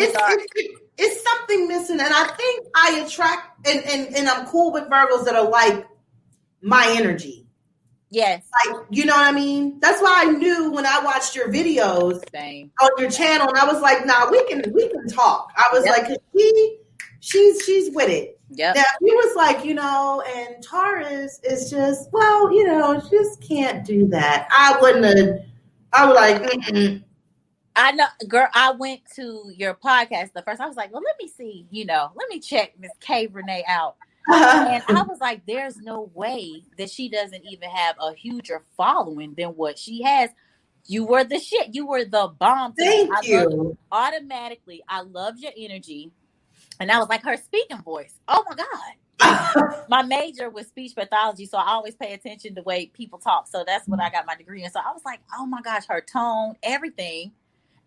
it's something missing, and I think I attract and I'm cool with Virgos that are like my energy. Yes, like, you know what I mean. That's why I knew when I watched your videos on your channel, and I was like, "Nah, we can talk." I was like, "She's with it." Yeah, he was like, and Taurus is just just can't do that. I was like, mm-mm. I know, girl, I went to your podcast the first. I was like, well, let me see, let me check Miss K Rene out. And I was like, there's no way that she doesn't even have a huger following than what she has. You were the shit. You were the bomb. Thank you. Automatically, I loved your energy. And I was like, her speaking voice. Oh, my God. My major was speech pathology, so I always pay attention to the way people talk. So that's what I got my degree in. So I was like, oh, my gosh, her tone, everything.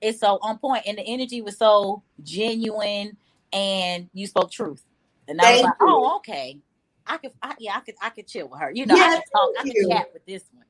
It's so on point, and the energy was so genuine, and you spoke truth. And I was like, "Oh, okay, I could chill with her. I could talk, I could chat with this one."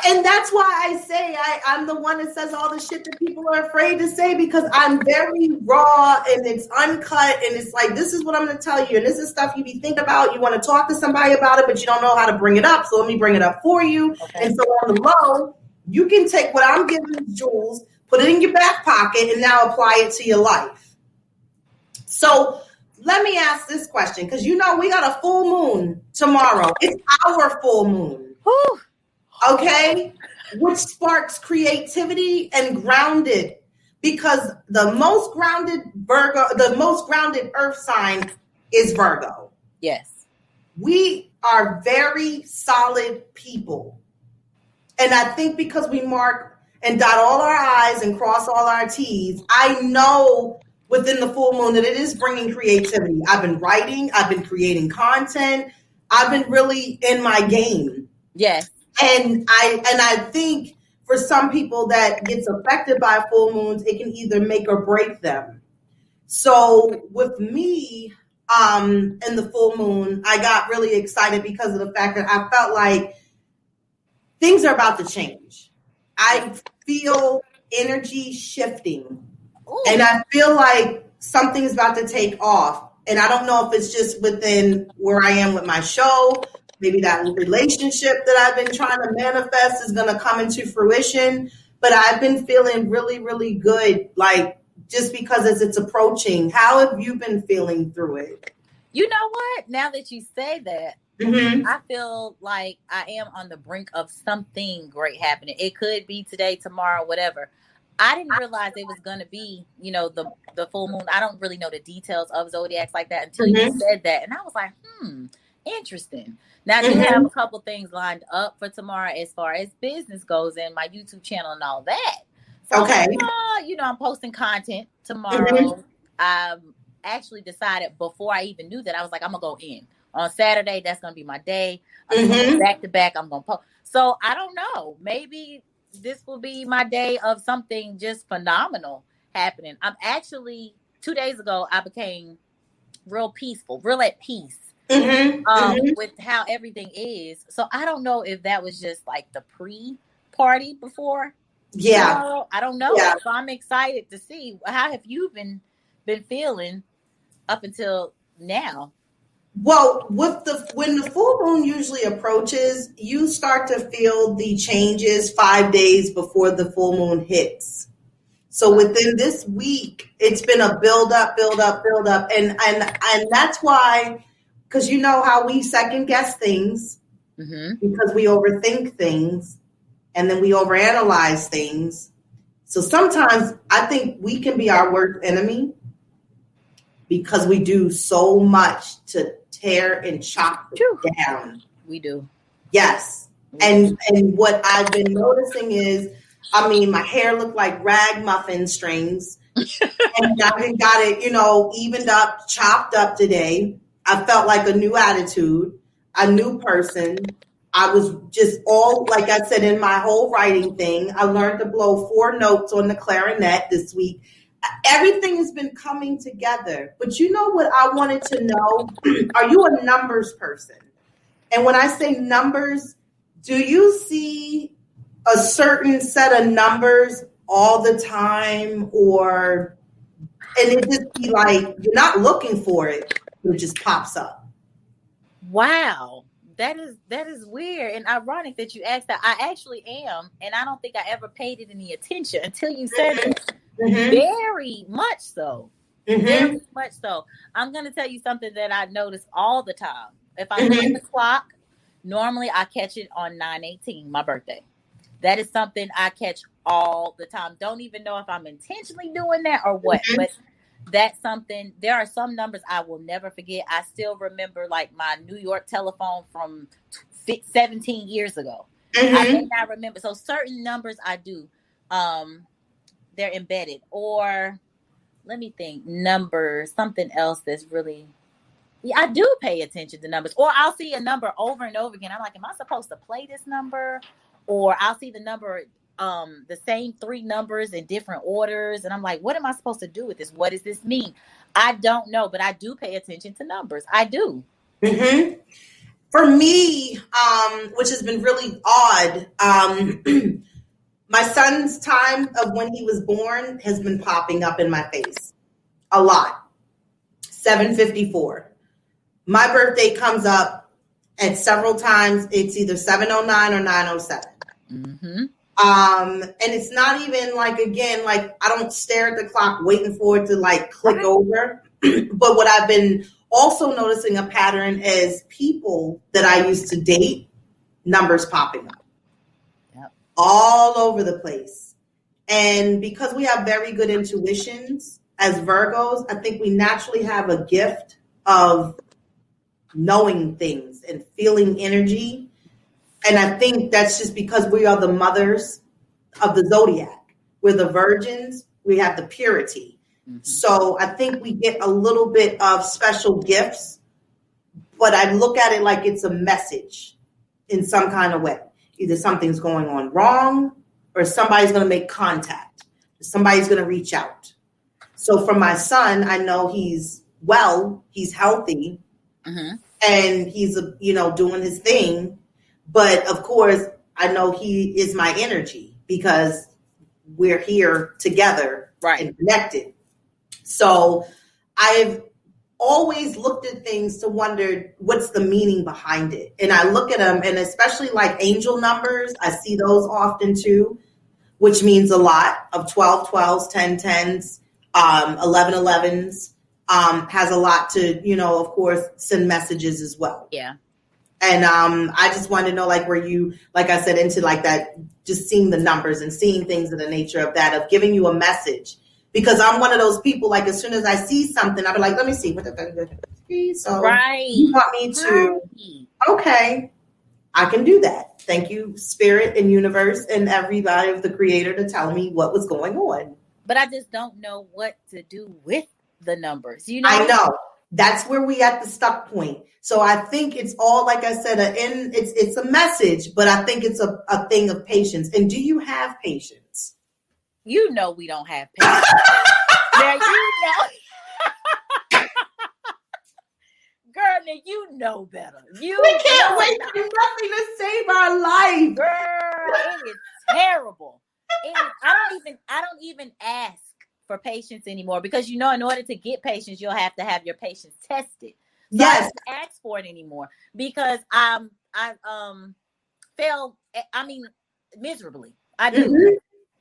And that's why I say I'm the one that says all the shit that people are afraid to say, because I'm very raw and it's uncut and it's like, this is what I'm going to tell you. And this is stuff you be thinking about. You want to talk to somebody about it, but you don't know how to bring it up. So let me bring it up for you. Okay. And so on the low, you can take what I'm giving you, Jules, put it in your back pocket, and now apply it to your life. So let me ask this question, because we got a full moon tomorrow. It's our full moon. Whew. Okay, which sparks creativity and grounded, because the most grounded earth sign is Virgo. Yes. We are very solid people. And I think because we mark and dot all our I's and cross all our T's, I know within the full moon that it is bringing creativity. I've been writing, I've been creating content, I've been really in my game. Yes. And I think for some people that gets affected by full moons, it can either make or break them. So with me, in the full moon, I got really excited because of the fact that I felt like things are about to change. I feel energy shifting. Ooh. And I feel like something's about to take off. And I don't know if it's just within where I am with my show. Maybe that relationship that I've been trying to manifest is going to come into fruition. But I've been feeling really, really good, like just because as it's approaching. How have you been feeling through it? You know what? Now that you say that, I feel like I am on the brink of something great happening. It could be today, tomorrow, whatever. I didn't realize it was going to be, the full moon. I don't really know the details of zodiacs like that until you said that. And I was like, interesting. Now, I do have a couple things lined up for tomorrow as far as business goes and my YouTube channel and all that. So, okay. I'm posting content tomorrow. I actually decided before I even knew that, I was like, I'm going to go in. On Saturday, that's going to be my day. I'm going to go back to back. I'm going to post. So, I don't know. Maybe this will be my day of something just phenomenal happening. I'm actually, 2 days ago, I became real peaceful, real at peace. With how everything is. So I don't know if that was just like the pre-party before. Yeah. I don't know. Yeah. So I'm excited to see, how have you been feeling up until now? Well, when the full moon usually approaches, you start to feel the changes 5 days before the full moon hits. So within this week, it's been a build up. And that's why, because you know how we second guess things because we overthink things and then we overanalyze things. So sometimes I think we can be our worst enemy because we do so much to tear and chop it down. We do. Yes. And what I've been noticing is, my hair looked like rag muffin strings. And I got it, evened up, chopped up today. I felt like a new attitude, a new person. I was just like I said, in my whole writing thing, I learned to blow 4 notes on the clarinet this week. Everything has been coming together. But you know what I wanted to know? Are you a numbers person? And when I say numbers, do you see a certain set of numbers all the time, and it just be like, you're not looking for it, but it just pops up? Wow. That is weird and ironic that you asked that. I actually am, and I don't think I ever paid it any attention until you said it. Very much so. Very much so. I'm going to tell you something that I notice all the time. If I look at the clock, normally I catch it on 9/18, my birthday. That is something I catch all the time. Don't even know if I'm intentionally doing that or what, but that's something. There are some numbers I will never forget. I still remember like my New York telephone from 17 years ago. I may not remember. So certain numbers I do, they're embedded. Or let me think, numbers, something else that's really, I do pay attention to numbers. Or I'll see a number over and over again. I'm like, am I supposed to play this number? Or I'll see the number, the same 3 numbers in different orders. And I'm like, what am I supposed to do with this? What does this mean? I don't know, but I do pay attention to numbers. I do. For me, which has been really odd, my son's time of when he was born has been popping up in my face a lot. 7:54. My birthday comes up at several times. It's either 7:09 or 9:07. Mm-hmm. And it's not even like, again, like I don't stare at the clock waiting for it to like click over. But what I've been also noticing a pattern is people that I used to date, numbers popping up. Yep. All over the place. And because we have very good intuitions as Virgos, I think we naturally have a gift of knowing things and feeling energy. And I think that's just because we are the mothers of the zodiac. We're the virgins. We have the purity. Mm-hmm. So I think we get a little bit of special gifts, but I look at it like it's a message in some kind of way. Either something's going on wrong or somebody's going to make contact. Somebody's going to reach out. So for my son, I know he's well, he's healthy, mm-hmm. and he's, doing his thing. But of course, I know he is my energy because we're here together, right, and connected. So I've always looked at things to wonder what's the meaning behind it. And I look at them, and especially like angel numbers, I see those often too, which means a lot of 12, 12s, 10, 10s, 11, 11s, has a lot to, of course, send messages as well. Yeah. And I just wanted to know, like, were you, like I said, into like that, just seeing the numbers and seeing things in the nature of that, of giving you a message. Because I'm one of those people, like, as soon as I see something, I'll be like, let me see. So right. You want me to, okay, I can do that. Thank you, Spirit and Universe and everybody of the Creator to tell me what was going on. But I just don't know what to do with the numbers. I know. That's where we at the stuck point. So I think it's all, like I said, it's a message, but I think it's a thing of patience. And do you have patience? You know we don't have patience. Now you know. Girl, now you know better. We can't wait for nothing to save our life. Girl, it is terrible. I don't even ask for patience anymore because in order to get patience, you'll have to have your patience tested. So yes. I don't ask for it anymore because I fail. Miserably. I do. Mm-hmm.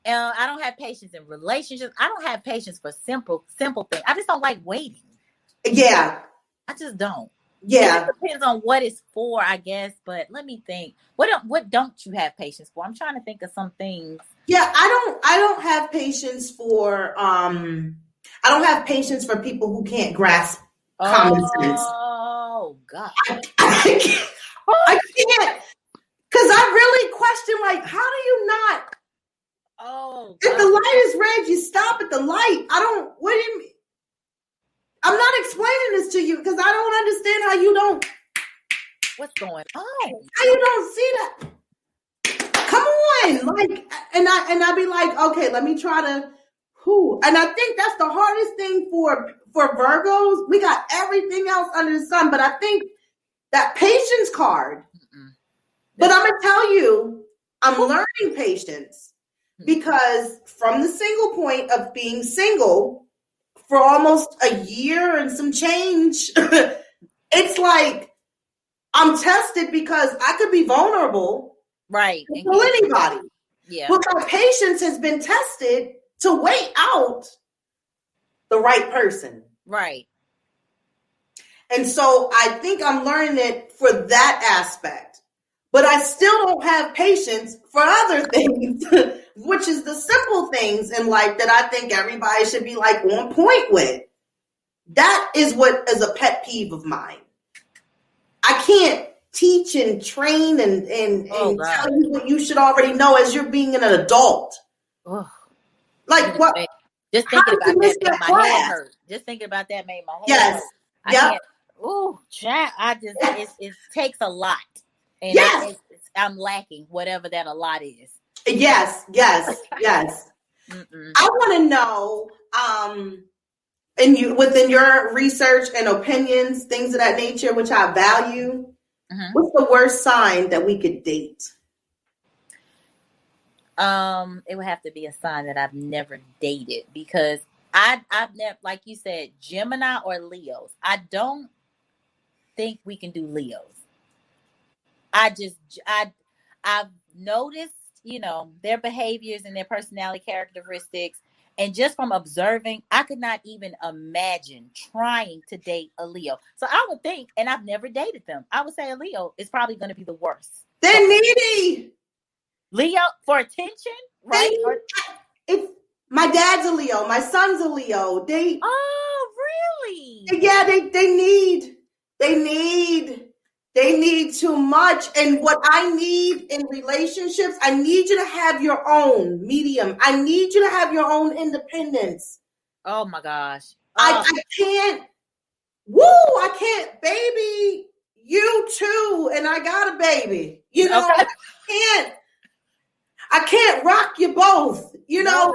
I don't have patience in relationships. I don't have patience for simple things. I just don't like waiting. Yeah. I just don't. Yeah. It depends on what it's for, I guess. But let me think. What don't you have patience for? I'm trying to think of some things. Yeah, I don't have patience for I don't have patience for people who can't grasp common sense. Oh God. I can't, because I really question, like, how do you not? Oh, if the light is red, you stop at the light. What do you mean? I'm not explaining this to you because I don't understand how you don't. What's going on? How you don't see that? Come on, like, and I be like, okay, let me try to. And I think that's the hardest thing for Virgos. We got everything else under the sun, but I think that patience card. But I'm gonna tell you, I'm learning patience because from the single point of being single for almost a year and some change, it's like I'm tested because I could be vulnerable, right? To anybody. Yeah. But my patience has been tested to wait out the right person. Right. And so I think I'm learning it for that aspect. But I still don't have patience for other things, which is the simple things in life that I think everybody should be like on point with. That is what is a pet peeve of mine. I can't teach and train and tell you what you should already know as you're being an adult. Oh. Like what? Just thinking about that made my head hurt. Just thinking about that made my head hurt. Yes. Ooh, chat. It takes a lot. And yes. I'm lacking whatever that a lot is. Yes. I want to know, within your research and opinions, things of that nature, which I value, What's the worst sign that we could date? It would have to be a sign that I've never dated, because I've never, like you said, Gemini or Leos. I don't think we can do Leos. I've noticed, their behaviors and their personality characteristics, and just from observing, I could not even imagine trying to date a Leo. So I would think, and I've never dated them, I would say a Leo is probably going to be the worst. They're needy. Leo for attention, right? If my dad's a Leo, my son's a Leo. Oh, really? Yeah, they need too much. And what I need in relationships, I need you to have your own medium. I need you to have your own independence. Oh my gosh. I can't baby you too. And I got a baby, okay. I can't rock you both, No.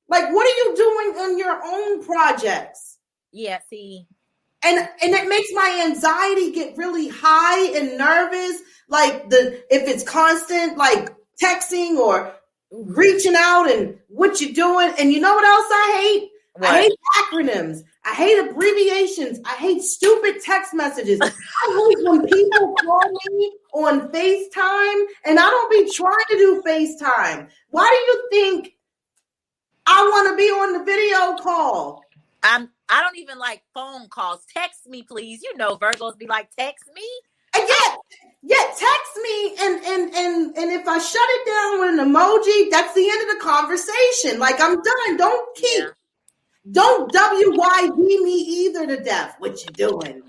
Like, what are you doing on your own projects? Yeah, see. And it makes my anxiety get really high and nervous. Like if it's constant, like texting or reaching out and what you're doing. And you know what else I hate? What? I hate acronyms. I hate abbreviations. I hate stupid text messages. I hate when people call me on FaceTime and I don't be trying to do FaceTime. Why do you think I want to be on the video call? I don't even like phone calls. Text me, please. Virgos be like, text me. Yeah, text me. And if I shut it down with an emoji, that's the end of the conversation. Like, I'm done. Don't WYD me either to death. What you doing?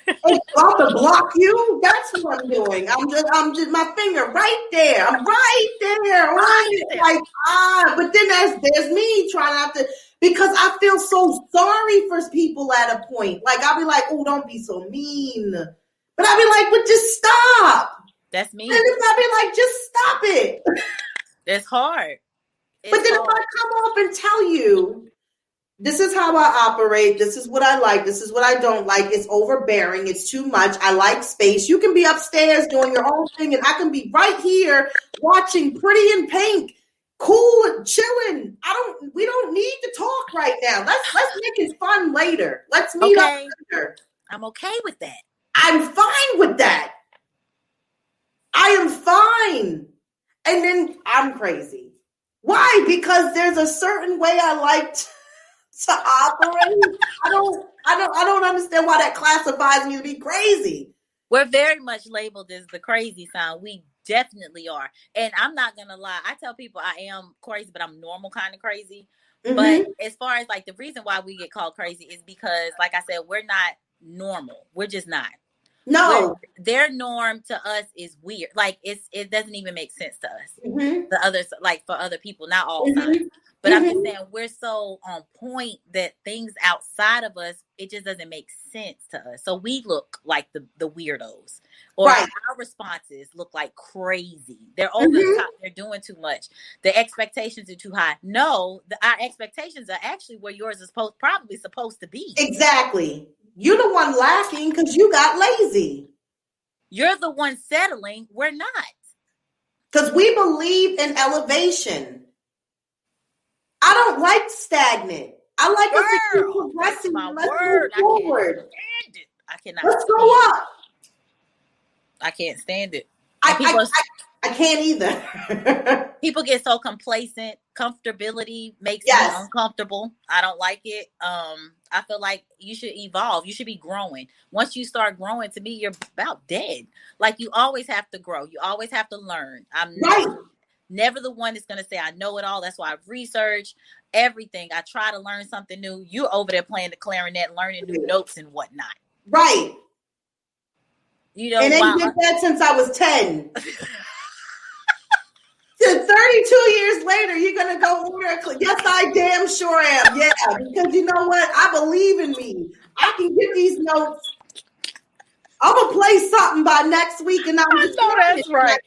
I'm about to block you. That's what I'm doing. I'm just my finger right there. I'm right there. Like, but then there's me trying not to, because I feel so sorry for people at a point. Like, I'll be like, oh, don't be so mean. But I'll be like, but just stop. That's me. And then I'll be like, just stop it. It's hard. But then if I come off and tell you, this is how I operate, this is what I like, this is what I don't like, it's overbearing, it's too much, I like space. You can be upstairs doing your own thing, and I can be right here watching Pretty in Pink, cool and chilling. We don't need to talk right now. Let's make it fun later. Let's meet up later. I'm okay with that. I'm fine with that. I am fine. And then I'm crazy. Why? Because there's a certain way I like to operate. I don't understand why that classifies me to be crazy. We're very much labeled as the crazy sign. We definitely are. And I'm not gonna lie, I tell people I am crazy, but I'm normal kind of crazy. Mm-hmm. But as far as like the reason why we get called crazy is because, like I said, we're not normal. We're just not. No, their norm to us is weird. Like it doesn't even make sense to us. Mm-hmm. The others, like for other people, not all signs. But I'm just saying, we're so on point that things outside of us, it just doesn't make sense to us. So we look like the weirdos, or our responses look like crazy. They're over the top. They're doing too much. The expectations are too high. No, our expectations are actually where yours is probably supposed to be. Exactly. You're the one lacking because you got lazy. You're the one settling. We're not. Because we believe in elevation. I don't like stagnant. I like us to keep progressing. Let's move forward. I cannot. Let's go up. I can't stand it. I can't either. People get so complacent. Comfortability makes me uncomfortable. I don't like it. I feel like you should evolve. You should be growing. Once you start growing, to me, you're about dead. Like, you always have to grow. You always have to learn. I'm never the one that's going to say I know it all. That's why I've researched everything. I try to learn something new. You're over there playing the clarinet, learning new notes and whatnot. Right. And they did that since I was 10. 32 years later, you're going to go order a clip. Yes, I damn sure am. Yeah, because you know what? I believe in me. I can get these notes. I'm going to play something by next week. And that's right.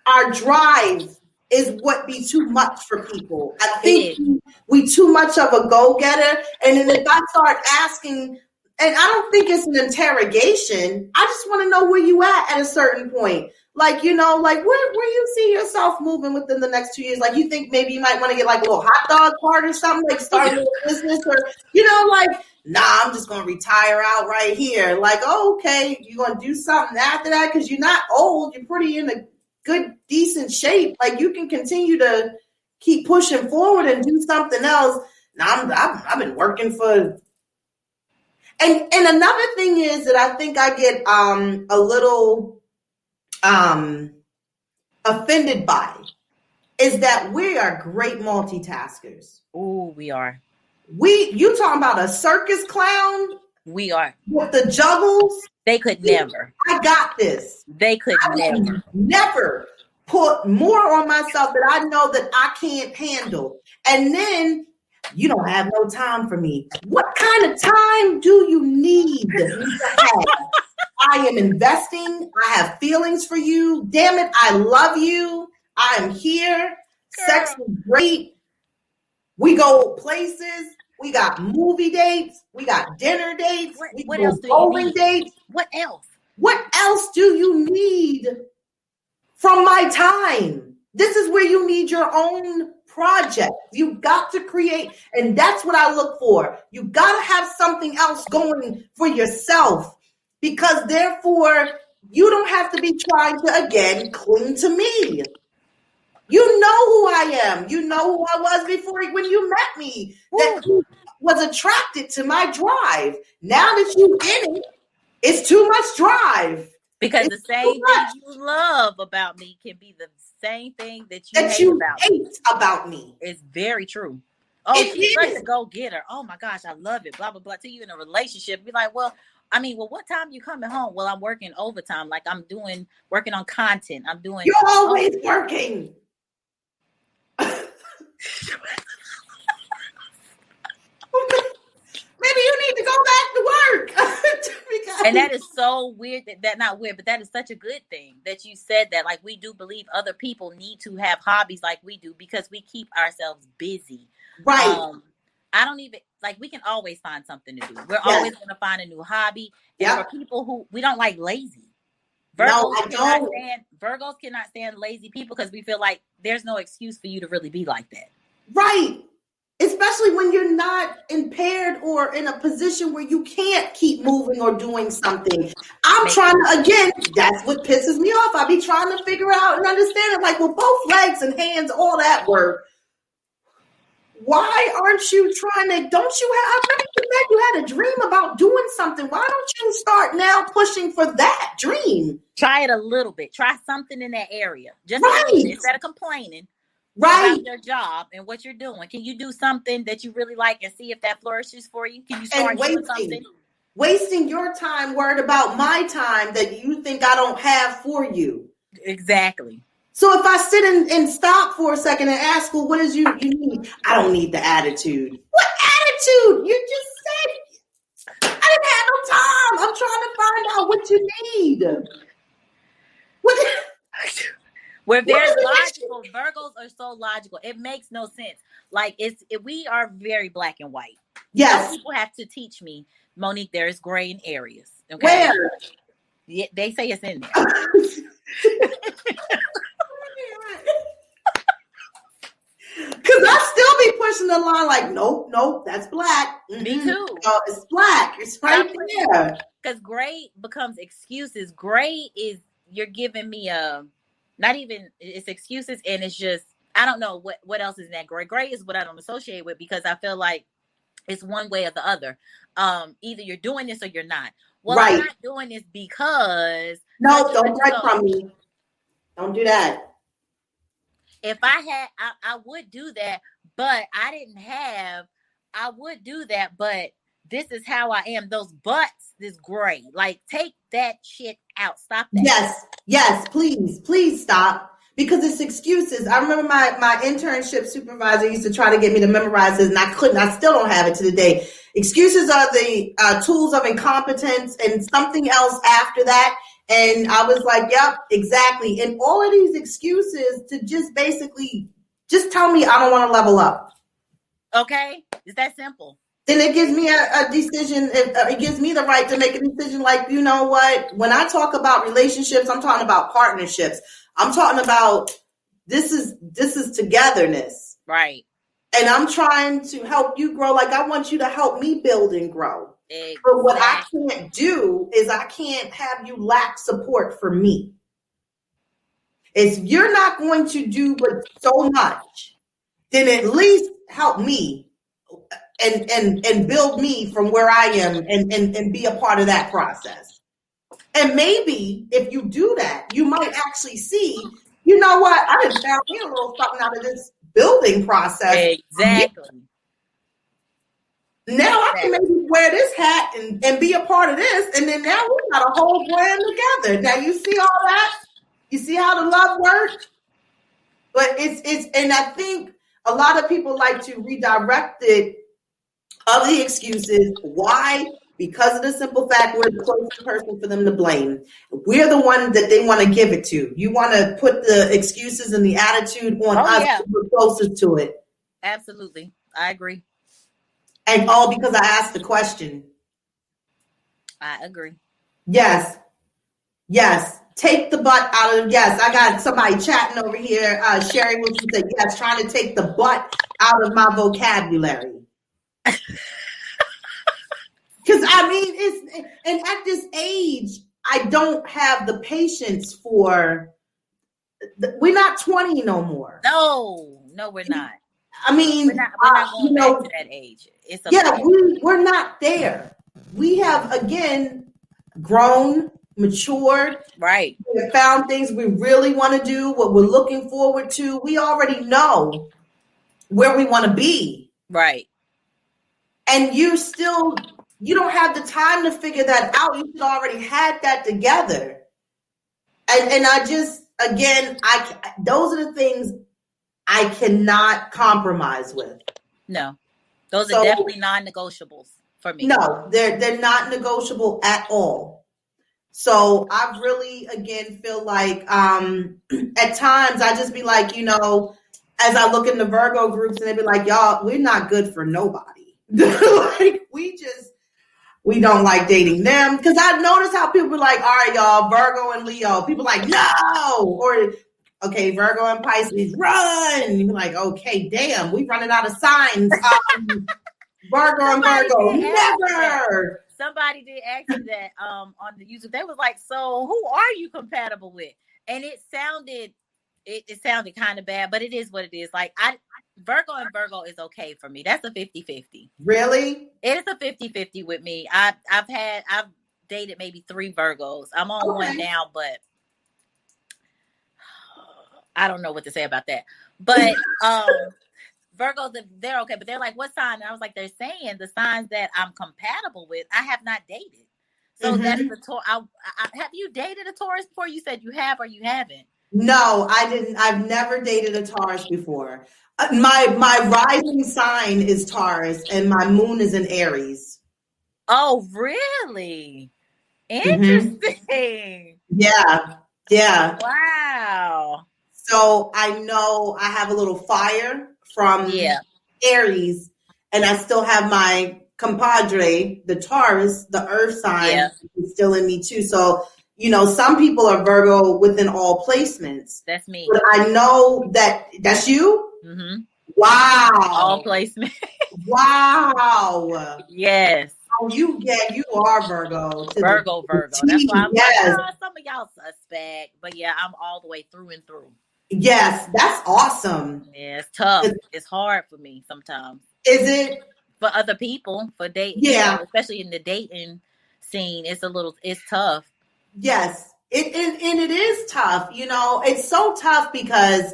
Our drive is what be too much for people. I think we too much of a go-getter. And then if I start asking And I don't think it's an interrogation. I just want to know where you at a certain point. Like, you know, like where you see yourself moving within the next 2 years. Like, you think maybe you might want to get like a little hot dog cart or something, like start a little business, or, you know, like, nah, I'm just going to retire out right here. Like, oh, okay, you're going to do something after that because you're not old. You're pretty in a good, decent shape. Like, you can continue to keep pushing forward and do something else. Now, I've been working for... And another thing is that I think I get a little offended by is that we are great multitaskers. Oh, we are. You talking about a circus clown? We are. With the juggles? They could never. I got this. They could never put more on myself that I know that I can't handle. And then you don't have no time for me. What kind of time do you need to have? I am investing. I have feelings for you. Damn it, I love you. I am here. Girl. Sex is great. We go places. We got movie dates. We got dinner dates. What else do you need? Dates. What else? What else do you need from my time? This is where you need your own project. You got to create, and that's what I look for. You got to have something else going for yourself, because therefore you don't have to be trying to again cling to me. You know who I am. You know who I was before when you met me. That you was attracted to my drive. Now that you in it, it's too much drive. Because the same thing you love about me can be the same thing that you hate about me. It's very true. Oh, she's such a go-getter. Oh my gosh, I love it. Blah, blah, blah. To you in a relationship, be like, well, what time you coming home? Well, I'm working overtime. Like working on content. You're always working. Maybe you need to go back to work. And that is so weird. That not weird, but that is such a good thing that you said that. Like, we do believe other people need to have hobbies like we do because we keep ourselves busy. Right. I don't even we can always find something to do. We're always going to find a new hobby. And for people who we don't like lazy. Virgos cannot stand lazy people because we feel like there's no excuse for you to really be like that. Right. Especially when you're not impaired or in a position where you can't keep moving or doing something. I'm trying to, again, that's what pisses me off. I be trying to figure out and understand it. Like, well, both legs and hands, all that work. Why aren't you trying to, I remember you said you had a dream about doing something. Why don't you start now pushing for that dream? Try it a little bit. Try something in that area. Just a little bit, instead of complaining. About your job and what you're doing. Can you do something that you really like and see if that flourishes for you? Can you start doing something? Wasting your time worried about my time that you think I don't have for you. Exactly. So if I sit and stop for a second and ask, well, what is you need? I don't need the attitude. What attitude? You just said I didn't have no time. I'm trying to find out what you need. We're very logical. Virgos are so logical. It makes no sense. Like we are very black and white. Yes. Some people have to teach me, Monique, there is gray in areas. Okay? Where? Yeah, they say it's in there. Because I still be pushing the line like, nope, that's black. Mm-hmm. Me too. Oh, it's black. It's right there. Because gray becomes excuses. Gray is, you're giving me not even, it's excuses, and it's just, I don't know what else is in that gray. Gray is what I don't associate with because I feel like it's one way or the other. Either you're doing this or you're not. Well, I'm not doing this because... No, don't break from me. Don't do that. If I had, I would do that, but I would do that, but this is how I am. Those buts, this gray, like take that shit out. Stop that. Yes, please stop. Because it's excuses. I remember my internship supervisor used to try to get me to memorize this, and I couldn't. I still don't have it to the day. Excuses are the tools of incompetence, and something else after that. And I was like, yep, exactly. And all of these excuses to just basically just tell me I don't want to level up. Okay. It's that simple. then it gives me a decision. It gives me the right to make a decision. Like, you know what? When I talk about relationships, I'm talking about partnerships. I'm talking about this is togetherness. Right. And I'm trying to help you grow. Like, I want you to help me build and grow. Exactly. But what I can't do is I can't have you lack support for me. If you're not going to do but so much, then at least help me and build me from where I am and be a part of that process. And maybe if you do that, you might actually see, you know what, I just found me a little something out of this building process. Exactly. Now I can maybe wear this hat and be a part of this. And then now we got a whole brand together. Now you see all that? You see how the love works? But it's and I think a lot of people like to redirect it of the excuses. Why? Because of the simple fact we're the closest person for them to blame. We're the one that they want to give it to. You want to put the excuses and the attitude on us. Yeah. We're closest to it. Absolutely. I agree. And all because I asked the question. I agree. Yes. Yes. Take the butt out of, yes, I got somebody chatting over here. Sherry Wilson said, yes, trying to take the butt out of my vocabulary. Because I mean, and at this age, I don't have the patience for, we're not 20 no more. No, we're not. I mean, we're not going back to that age. We're not there. We have, again, grown, matured. Right. We have found things we really want to do, what we're looking forward to. We already know where we want to be. Right. And you don't have the time to figure that out. You should already had that together. And I just, again, those are the things I cannot compromise with. No, those are definitely non-negotiables for me. No, they're not negotiable at all. So I really, again, feel like at times I just be like, you know, as I look in the Virgo groups and they be like, y'all, we're not good for nobody. Like we don't like dating them. Because I noticed how people be like, all right, y'all, Virgo and Leo. People like, no. Or, okay, Virgo and Pisces, run. You be like, okay, damn, we running out of signs. Virgo and Virgo, never. Somebody did ask me that on the YouTube. They was like, so who are you compatible with? And it sounded kind of bad, but it is what it is. Like Virgo and Virgo is okay for me. That's a 50-50. Really? It is a 50-50 with me. I've dated maybe 3 Virgos. I'm on one now, but I don't know what to say about that. But Virgos, they're okay, but they're like, what sign? And I was like, they're saying the signs that I'm compatible with, I have not dated. So that's the Taurus. Have you dated a Taurus before? You said you have or you haven't? No, I didn't. I've never dated a Taurus before. My rising sign is Taurus and my moon is in Aries. Oh, really? Interesting. Yeah. Yeah. Wow. So I know I have a little fire from Aries, and I still have my compadre, the Taurus, the earth sign, is still in me too. So, you know, some people are Virgo within all placements. That's me. But I know that's you? Mm-hmm. Wow. All placements. Wow. Yes. Oh, you are Virgo. Virgo. That's why I'm like, some of y'all suspect. But yeah, I'm all the way through and through. Yes, that's awesome. Yeah, it's tough. It's hard for me sometimes. Is it? For other people, for dating, especially in the dating scene, it's tough. Yes, it is tough. You know, it's so tough because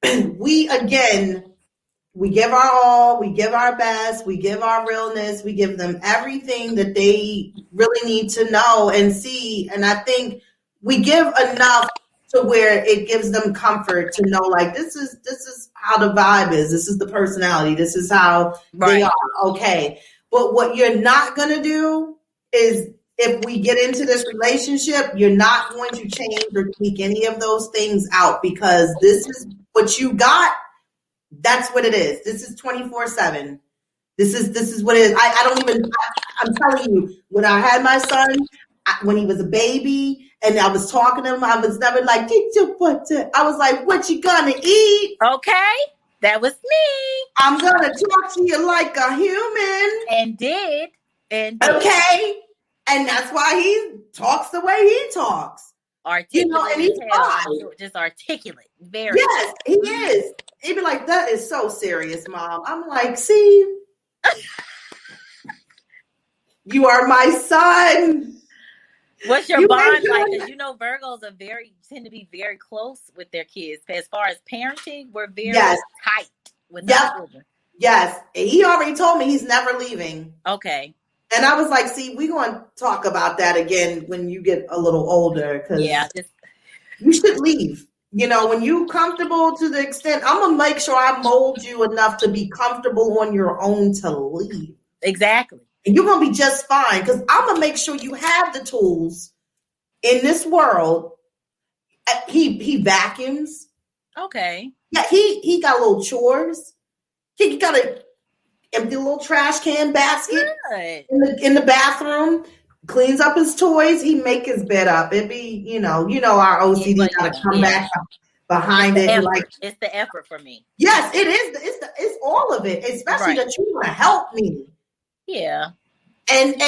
we give our all, we give our best, we give our realness, we give them everything that they really need to know and see. And I think we give enough to where it gives them comfort to know, like, this is how the vibe is. This is the personality. This is how they are. Okay. But what you're not going to do is, if we get into this relationship, you're not going to change or tweak any of those things out, because this is what you got. That's what it is. This is 24/7. This is what it is. I don't even. I'm telling you, when I had my son, when he was a baby, and I was talking to him, I was never like, I was like, what you gonna eat? Okay, that was me. I'm gonna talk to you like a human. And did. Okay. And that's why he talks the way he talks. Articulate, and he's fine. Just articulate. Very. Yes, he is. He'd be like, that is so serious, Mom. I'm like, see, you are my son. What's your bond like? Because Virgos tend to be very close with their kids. As far as parenting, we're very tight with our children. Yes. He already told me he's never leaving. Okay. And I was like, see, we're going to talk about that again when you get a little older. Because you should leave. When you're comfortable to the extent, I'm going to make sure I mold you enough to be comfortable on your own to leave. Exactly. And you're going to be just fine. Because I'm going to make sure you have the tools in this world. He vacuums. Okay. Yeah, he got little chores. He got a empty little trash can basket in the bathroom, cleans up his toys. He make his bed up. It be, our OCD got to come back behind it. It's the effort for me. Yes, it is. It's all of it, especially that you want to help me. Yeah. And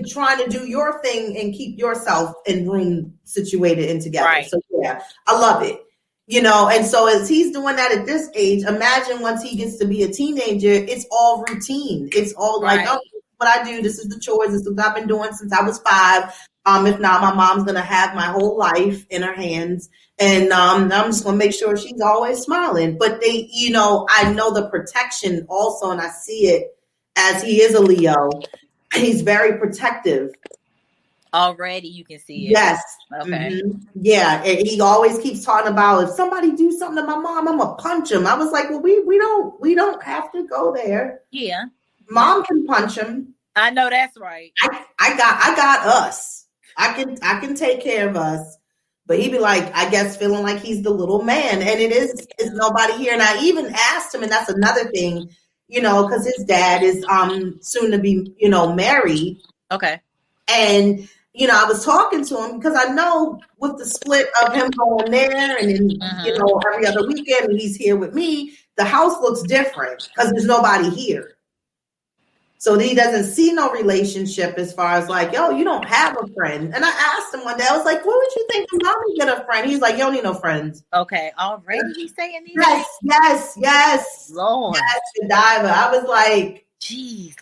trying to do your thing and keep yourself in room situated and together. Right. So yeah, I love it. And so as he's doing that at this age, imagine once he gets to be a teenager, it's all routine. It's all like, oh, this is what I do. This is the chores. This is what I've been doing since I was 5. If not, my mom's going to have my whole life in her hands. And I'm just going to make sure she's always smiling. But they, I know the protection also, and I see it as he is a Leo. He's very protective. Already you can see it. Yes. Okay. Mm-hmm. Yeah. And he always keeps talking about, if somebody do something to my mom, I'm gonna punch him. I was like, well, we don't have to go there. Yeah. Mom can punch him. I know that's right. I got us. I can take care of us. But he'd be like, I guess feeling like he's the little man. And it's nobody here. And I even asked him, and that's another thing, because his dad is soon to be, married. Okay. And I was talking to him because I know with the split of him going there and then, every other weekend he's here with me, the house looks different because there's nobody here. So he doesn't see no relationship as far as like, yo, you don't have a friend. And I asked him one day, I was like, what would you think if mommy get a friend? He's like, you don't need no friends. Okay. Already he's saying these things? Yes. Lord. Yes, Godiva. I was like, jeez,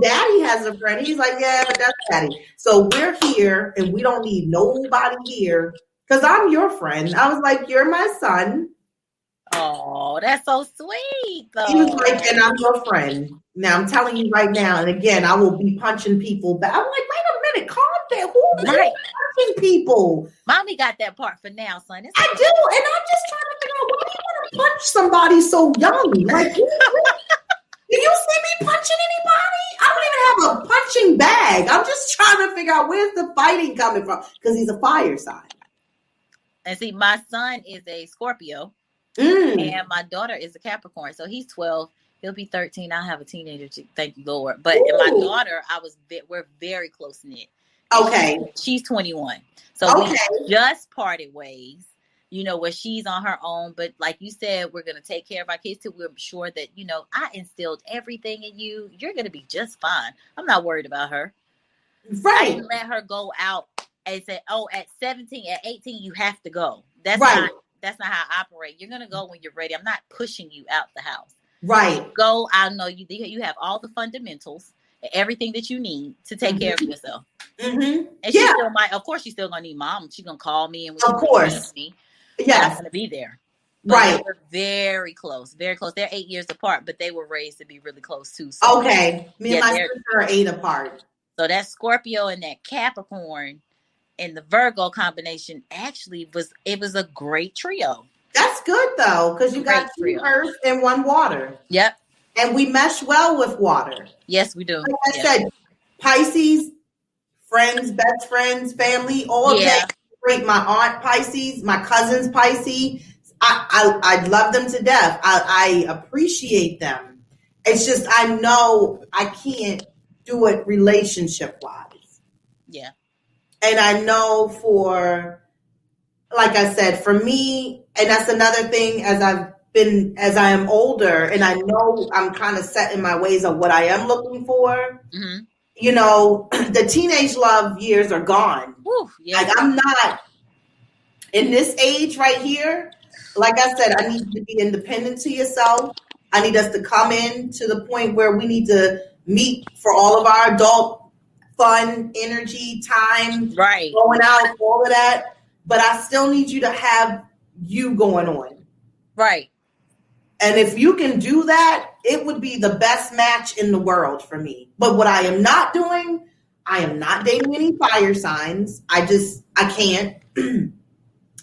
Daddy has a friend. He's like, yeah, but that's Daddy. So we're here and we don't need nobody here because I'm your friend. I was like, you're my son. Oh, that's so sweet, though. He was like, and I'm your friend. Now I'm telling you right now, and again, I will be punching people back. I'm like, wait a minute, calm down. Who's punching people? Mommy got that part for now, son. I do, and I'm just trying to figure out why do you want to punch somebody so young? Like, do you see me punching anybody? I don't even have a punching bag. I'm just trying to figure out where's the fighting coming from because he's a fire sign. And see, my son is a Scorpio. And my daughter is a Capricorn, so he's 12. He'll be 13. I'll have a teenager. Thank you, Lord. But my daughter, we're very close knit. Okay. She's 21. So we just parted ways, where she's on her own. But like you said, we're going to take care of our kids too. We're sure that, I instilled everything in you. You're going to be just fine. I'm not worried about her. Right. I didn't let her go out and say, oh, at 17, at 18, you have to go. That's not how I operate. You're going to go when you're ready. I'm not pushing you out the house. Right. Go. I know you have all the fundamentals, everything that you need to take care of yourself. Mm-hmm. And she still might, of course, she's still going to need mom. She's going to call me. And of course. Me, yes. I'm going to be there. But right. We're very close, very close. They're 8 years apart, but they were raised to be really close too. So okay. Me and my sister are 8 apart. So that Scorpio and that Capricorn and the Virgo combination actually was a great trio. That's good though, because you got 2 earth and 1 water. Yep. And we mesh well with water. Yes, we do. Like I said, Pisces, friends, best friends, family, all day. Great. My aunt Pisces, my cousins Pisces. I love them to death. I appreciate them. It's just, I know I can't do it relationship wise. Yeah. And I know like I said, for me, and that's another thing as I am older and I know I'm kind of set in my ways of what I am looking for. Mm-hmm. You know, the teenage love years are gone. Woo, yeah. Like, I'm not in this age right here. Like I said, I need you to be independent to yourself. I need us to come in to the point where we need to meet for all of our adult fun, energy, time, right, going out, all of that. But I still need you to have you going on. Right. And if you can do that, it would be the best match in the world for me. But what I am not doing, I am not dating any fire signs. I can't.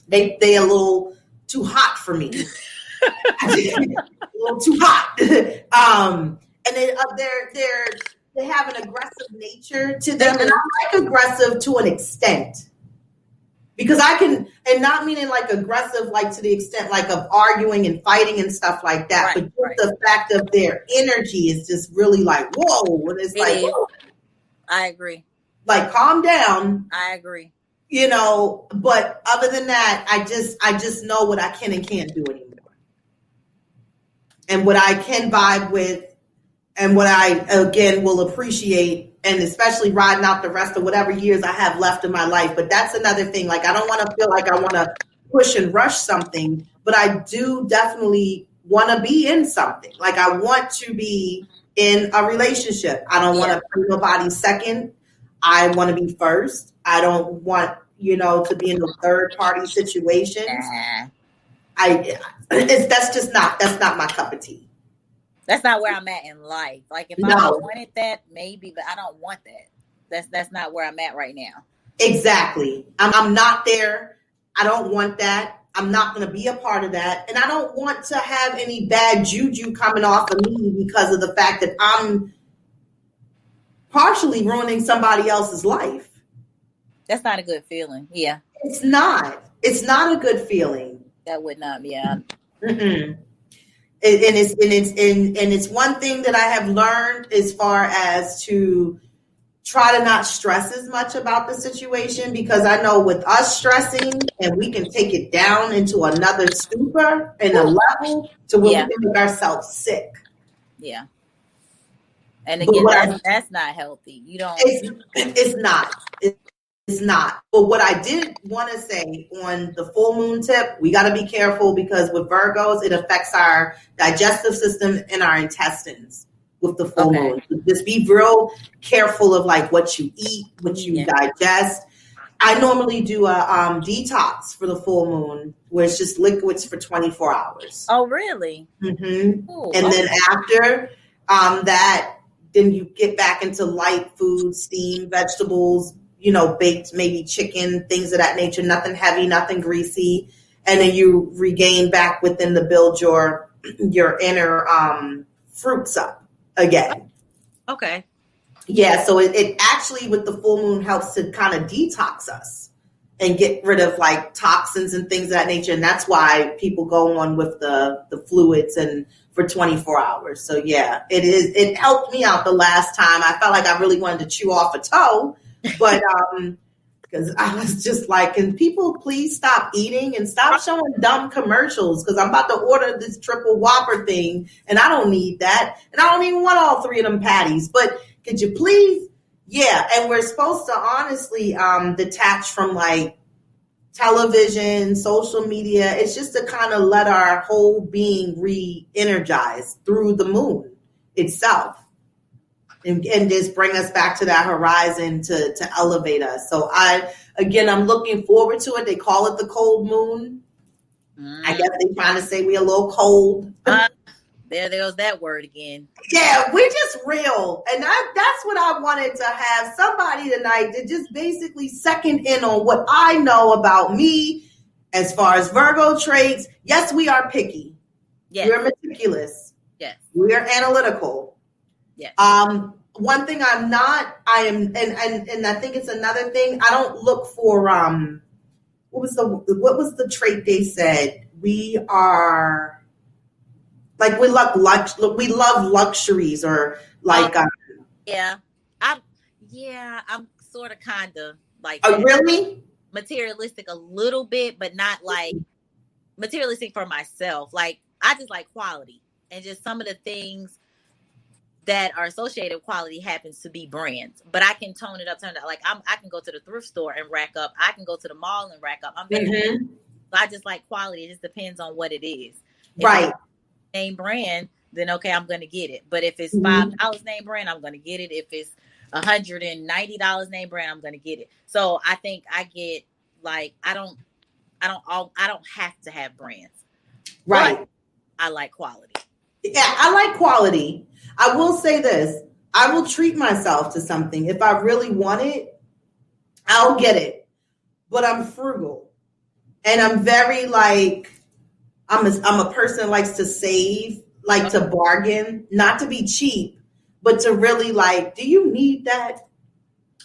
They a little too hot for me. A little too hot. And they have an aggressive nature to them, and I like aggressive to an extent. Because I can, and not meaning like aggressive, like to the extent like of arguing and fighting and stuff like that, but just the fact of their energy is just really like, whoa. And it's like, whoa. I agree. Like, calm down. I agree. You know, but other than that, I just know what I can and can't do anymore. And what I can vibe with and what I, again, will appreciate, and especially riding out the rest of whatever years I have left in my life. But that's another thing. Like, I don't want to feel like I want to push and rush something, but I do definitely want to be in something. Like, I want to be in a relationship. I don't want to put nobody second. I want to be first. I don't want, to be in a third party situations. That's not my cup of tea. That's not where I'm at in life. Like, if I wanted that, maybe, but I don't want that. That's not where I'm at right now. Exactly. I'm not there. I don't want that. I'm not going to be a part of that. And I don't want to have any bad juju coming off of me because of the fact that I'm partially ruining somebody else's life. That's not a good feeling. Yeah. It's not. It's not a good feeling. That would not be. Yeah. And it's one thing that I have learned as far as to try to not stress as much about the situation, because I know with us stressing, and we can take it down into another stupor and a level to where we can make ourselves sick. Yeah. And again, that's not healthy. You don't. It's not. It's not. But what I did want to say on the full moon tip, we got to be careful, because with Virgos, it affects our digestive system and our intestines with the full moon. So just be real careful of like what you eat, what you digest. I normally do a detox for the full moon, where it's just liquids for 24 hours. Oh, really? Mm-hmm. Ooh, and then after that, then you get back into light food, steamed vegetables, baked, maybe chicken, things of that nature, nothing heavy, nothing greasy. And then you regain back within the build your inner fruits up again. Okay. Yeah. So it actually, with the full moon, helps to kind of detox us and get rid of like toxins and things of that nature. And that's why people go on with the fluids and for 24 hours. So yeah, it helped me out the last time. I felt like I really wanted to chew off a toe. But because I was just like, can people please stop eating and stop showing dumb commercials? Because I'm about to order this triple Whopper thing, and I don't need that. And I don't even want all three of them patties. But could you please? Yeah. And we're supposed to honestly detach from like television, social media. It's just to kind of let our whole being re-energize through the moon itself. And just bring us back to that horizon to elevate us. So I'm looking forward to it. They call it the cold moon. I guess they're trying to say we're a little cold. There goes that word again. Yeah, we're just real. And that's what I wanted to have somebody tonight to just basically second in on what I know about me as far as Virgo traits. Yes, we are picky. Yes. We're meticulous. Yes. We're analytical. Yes. One thing I'm not, I am, and I think it's another thing. I don't look for what was the trait they said? We are Like we love luxuries or like. I'm sort of kind of like. Oh, really? Materialistic a little bit, but not like materialistic for myself. Like I just like quality, and just some of the things that are associated with quality happens to be brands. But I can tone it up. Like I can go to the thrift store and rack up. I can go to the mall and rack up. I just like quality. It just depends on what it is. Right. Name brand, then okay, I'm gonna get it. But if it's $5 name brand, I'm gonna get it. If it's $190 name brand, I'm gonna get it. So I think I get like I don't have to have brands. Right. I like quality. Yeah, I like quality. I will say this. I will treat myself to something. If I really want it, I'll get it. But I'm frugal. And I'm very like I'm a person that likes to save, like to bargain, not to be cheap, but to really like, do you need that?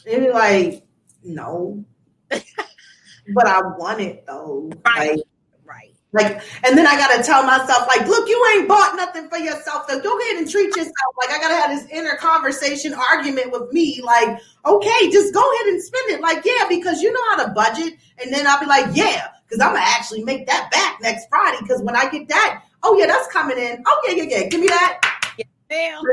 And you're like, no. But I want it though. Right. Like, and then I gotta tell myself, like, look, you ain't bought nothing for yourself, so go ahead and treat yourself. Like, I gotta have this inner conversation, argument with me, like, okay, just go ahead and spend it. Like, yeah, because you know how to budget. And then I'll be like, yeah, because I'm gonna actually make that back next Friday. Because when I get that, oh yeah, that's coming in. Oh yeah, give me that. Damn.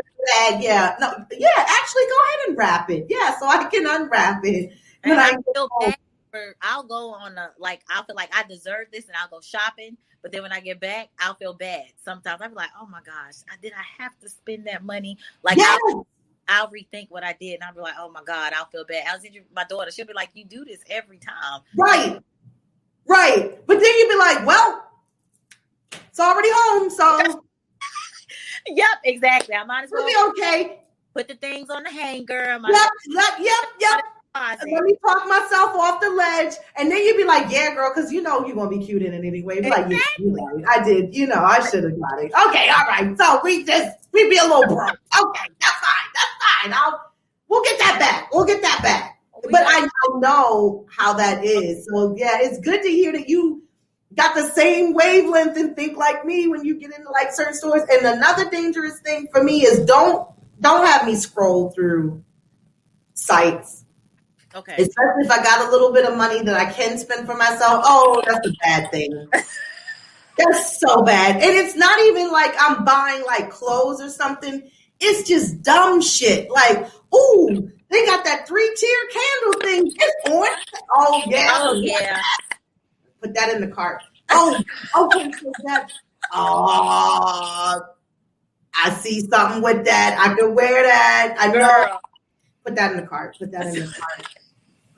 Yeah, no, yeah, actually, go ahead and wrap it. Yeah, so I can unwrap it. And I feel bad. I'll go on I'll feel like I deserve this and I'll go shopping, but then when I get back, I'll feel bad. Sometimes I'll be like, oh my gosh, did I have to spend that money? Like, yes. I'll rethink what I did and I'll be like, oh my God, I'll feel bad. My daughter, she'll be like, you do this every time. Right. But then you'd be like, well, it's already home, so. Yep, exactly. I might as well be okay. Put the things on the hanger. Yep. Let me talk myself off the ledge, and then you'd be like, "Yeah, girl," because you know you're gonna be cute in it anyway. Be like, yeah, I did. You know, I should have got it. Okay, all right. So we be a little broke. Okay, that's fine. We'll get that back. But I know how that is. So yeah, it's good to hear that you got the same wavelength and think like me when you get into like certain stores. And another dangerous thing for me is don't have me scroll through sites. Okay. Especially if I got a little bit of money that I can spend for myself. Oh, that's a bad thing. That's so bad. And it's not even like I'm buying like clothes or something. It's just dumb shit. Like, ooh, they got that 3-tier candle thing. It's on. Oh, yeah. Put that in the cart. Oh, okay. So that. Oh, I see something with that. I can wear that. I know. Put that in the cart.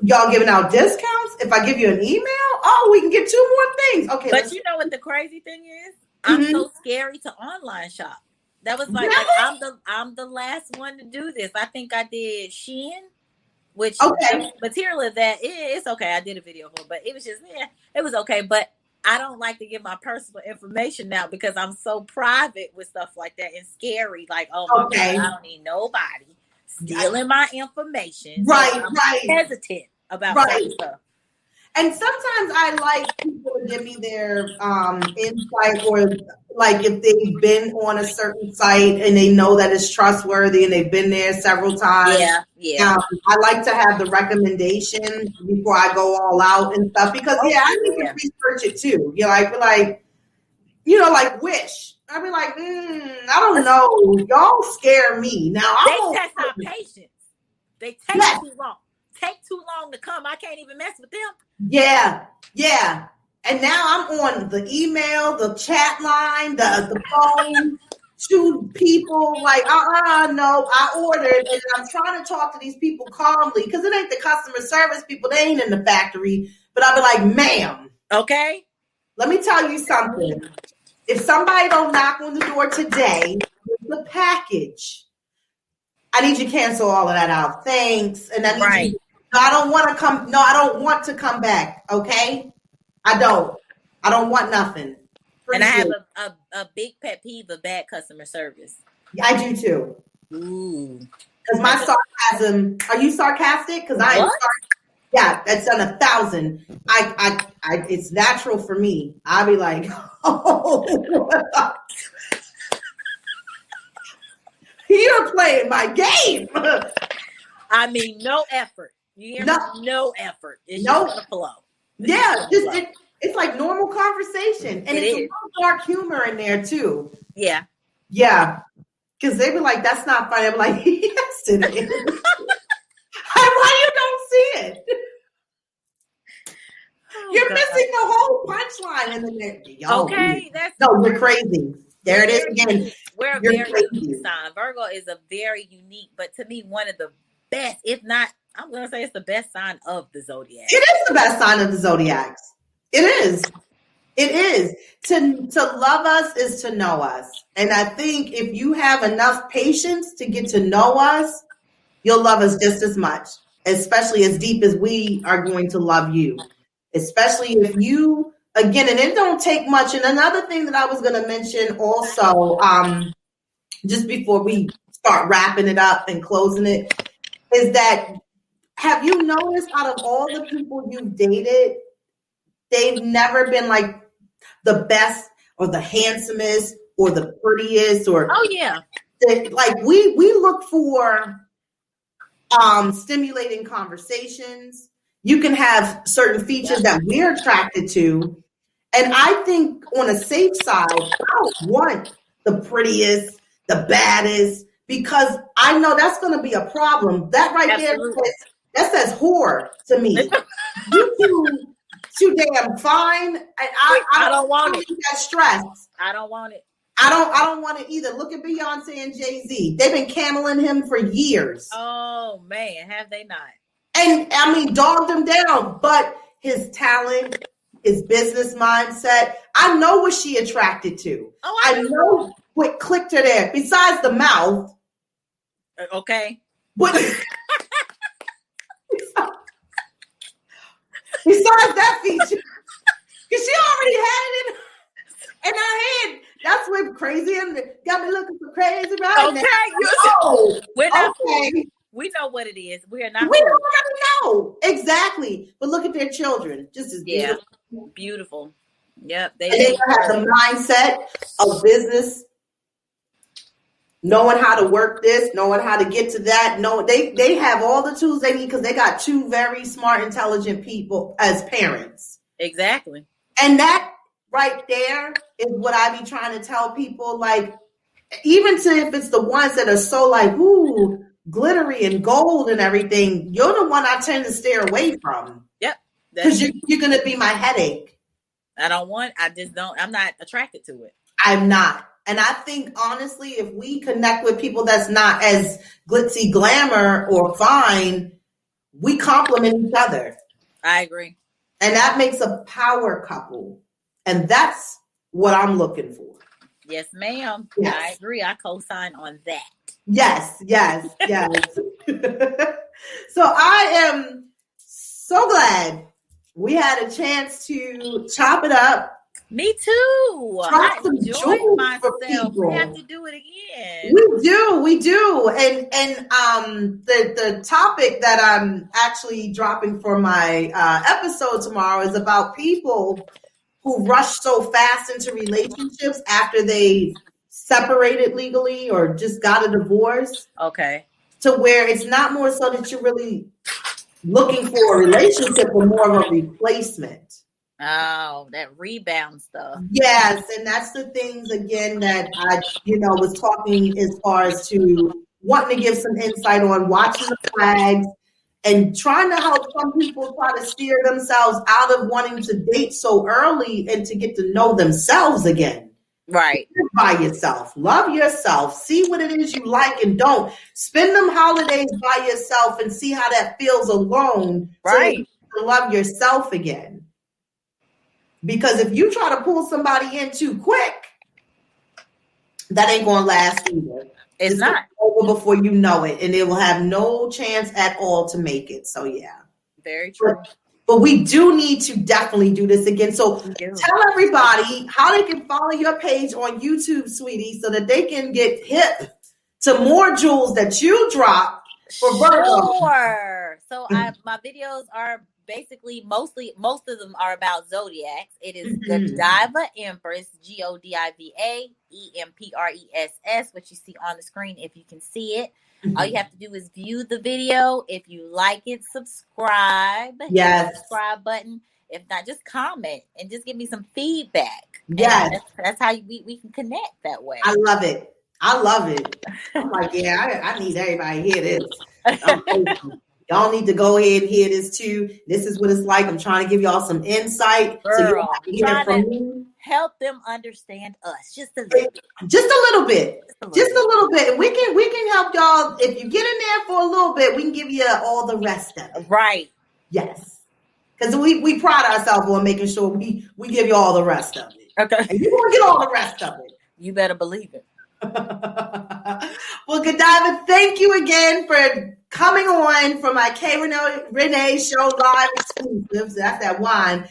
Y'all giving out discounts? If I give you an email, we can get 2 more things. Okay. But you know what the crazy thing is? I'm so scary to online shop. That was like I'm the last one to do this. I think I did Shein, which the material of that it's okay. I did a video for it, but it was just it was okay. But I don't like to give my personal information now because I'm so private with stuff like that and scary. Like, oh my God, I don't need nobody stealing my information. Right, so I'm hesitant about that stuff. And sometimes I like people to give me their insight, or like if they've been on a certain site and they know that it's trustworthy and they've been there several times. Yeah. I like to have the recommendation before I go all out and stuff because I need to research it too. You know, I feel like, like Wish. I'd be like, I don't know. Y'all scare me. Now they test our patience. They take too long. Take too long to come. I can't even mess with them. Yeah. And now I'm on the email, the chat line, the phone, 2 people. Like, no, I ordered, and I'm trying to talk to these people calmly because it ain't the customer service people. They ain't in the factory. But I'll be like, ma'am. Okay. Let me tell you something. If somebody don't knock on the door today with the package, I need you to cancel all of that out. Thanks. And I need you. I don't want to come. No, I don't want to come back. Okay. I don't want nothing. And I have a big pet peeve of bad customer service. Yeah, I do too. Ooh. Because my sarcasm. Are you sarcastic? Because I am. Yeah, that's on 1,000. I it's natural for me. I'll be like, oh. You're playing my game. I mean, no effort. You hear me? No effort. It's just gonna flow. It's like normal conversation, and it's a little dark humor in there too. Yeah. Because they be like, "That's not funny." I'm like, "Yes, it is." Why you don't see it? You're missing the whole punchline in the Okay, you're crazy. There it is again. We're a very unique sign. Virgo is a very unique, but to me, one of the best, if not, I'm going to say it's the best sign of the zodiac. It is the best sign of the zodiacs. It is. It is. To love us is to know us. And I think if you have enough patience to get to know us, you'll love us just as much, especially as deep as we are going to love you. Especially if you, again, and it don't take much. And another thing that I was going to mention also, just before we start wrapping it up and closing it, is that have you noticed out of all the people you've dated, they've never been like the best or the handsomest or the prettiest or like we look for stimulating conversations. You can have certain features that we're attracted to. And I think on a safe side, I don't want the prettiest, the baddest, because I know that's going to be a problem. That right there, that says whore to me. You too damn fine. And I don't want it. That stress. I don't want it. I don't want it either. Look at Beyonce and Jay-Z. They've been cameling him for years. Oh man, have they not? And I mean, dogged him down, but his talent, his business mindset, I know what she attracted to. Oh, I know what clicked her there. Besides the mouth. Okay. But besides that feature, because she already had it in her head. That's what crazy and got me looking for crazy right now. Okay, we're not okay. We know what it is. We are not. We already know exactly. But look at their children, just as beautiful. Beautiful. Yep. They have the mindset of business, knowing how to work this, knowing how to get to that. No, they have all the tools they need because they got two very smart, intelligent people as parents. Exactly. And that right there is what I be trying to tell people. Like, even to if it's the ones that are so like, ooh, glittery and gold and everything, you're the one I tend to steer away from. Yep. Because you're going to be my headache. I'm not attracted to it. I'm not. And I think, honestly, if we connect with people that's not as glitzy glamour or fine, we complement each other. I agree. And that makes a power couple. And that's what I'm looking for. Yes, ma'am. Yes. I agree. I co-sign on that. Yes. So I am so glad we had a chance to chop it up. Me too. I enjoyed myself. We have to do it again. We do. And the topic that I'm actually dropping for my episode tomorrow is about people who rush so fast into relationships after they separated legally or just got a divorce. Okay. To where it's not more so that you're really looking for a relationship, but more of a replacement. Oh, that rebound stuff. Yes, and that's the things again that I, was talking as far as to wanting to give some insight on watching the flags and trying to help some people try to steer themselves out of wanting to date so early and to get to know themselves again. Right. By yourself. Love yourself. See what it is you like and don't. Spend them holidays by yourself and see how that feels alone. Right. So you can love yourself again. Because if you try to pull somebody in too quick, that ain't going to last either. It's not. Over before you know it, and it will have no chance at all to make it. So, yeah. Very true. But we do need to definitely do this again. So tell everybody how they can follow your page on YouTube, sweetie, so that they can get hip to more jewels that you drop for Virgo. Sure. So my videos are basically most of them are about zodiacs. It is Godiva Empress, Godiva Empress, what you see on the screen if you can see it. All you have to do is view the video. If you like it, subscribe. Yes. Hit the subscribe button. If not, just comment and just give me some feedback. Yes. That's how we can connect that way. I love it. I'm like, yeah, I need everybody to hear this. Y'all need to go ahead and hear this too. This is what it's like. I'm trying to give y'all some insight. Girl, so you don't have to hear from me. Help them understand us just a little bit. Just a little bit. And we can help y'all. If you get in there for a little bit, we can give you all the rest of it. Right. Yes. Because we pride ourselves on making sure we give you all the rest of it. Okay. And you're going to get all the rest of it. You better believe it. Well, Godiva, thank you again for coming on for my K Rene Show live exclusives. That's that wine.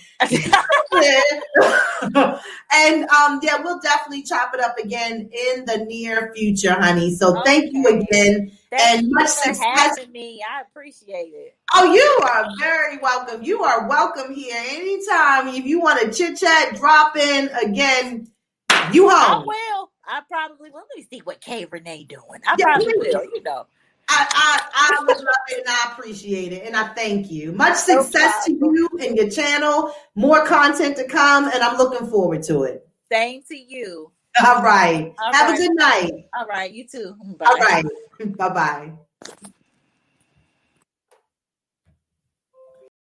And yeah, we'll definitely chop it up again in the near future, honey. So thank you again. Thank and you much for success. having me. I appreciate it. Oh, you are very welcome. You are welcome here anytime. If you want to chit chat, drop in again. You home. I will. I probably will. Let me see what K Rene doing. I probably will. You know. I would love it and I appreciate it and I thank you. Much success to you and your channel. More content to come and I'm looking forward to it. Same to you. All right. Have a good night. All right. You too. Bye. All right. Bye-bye.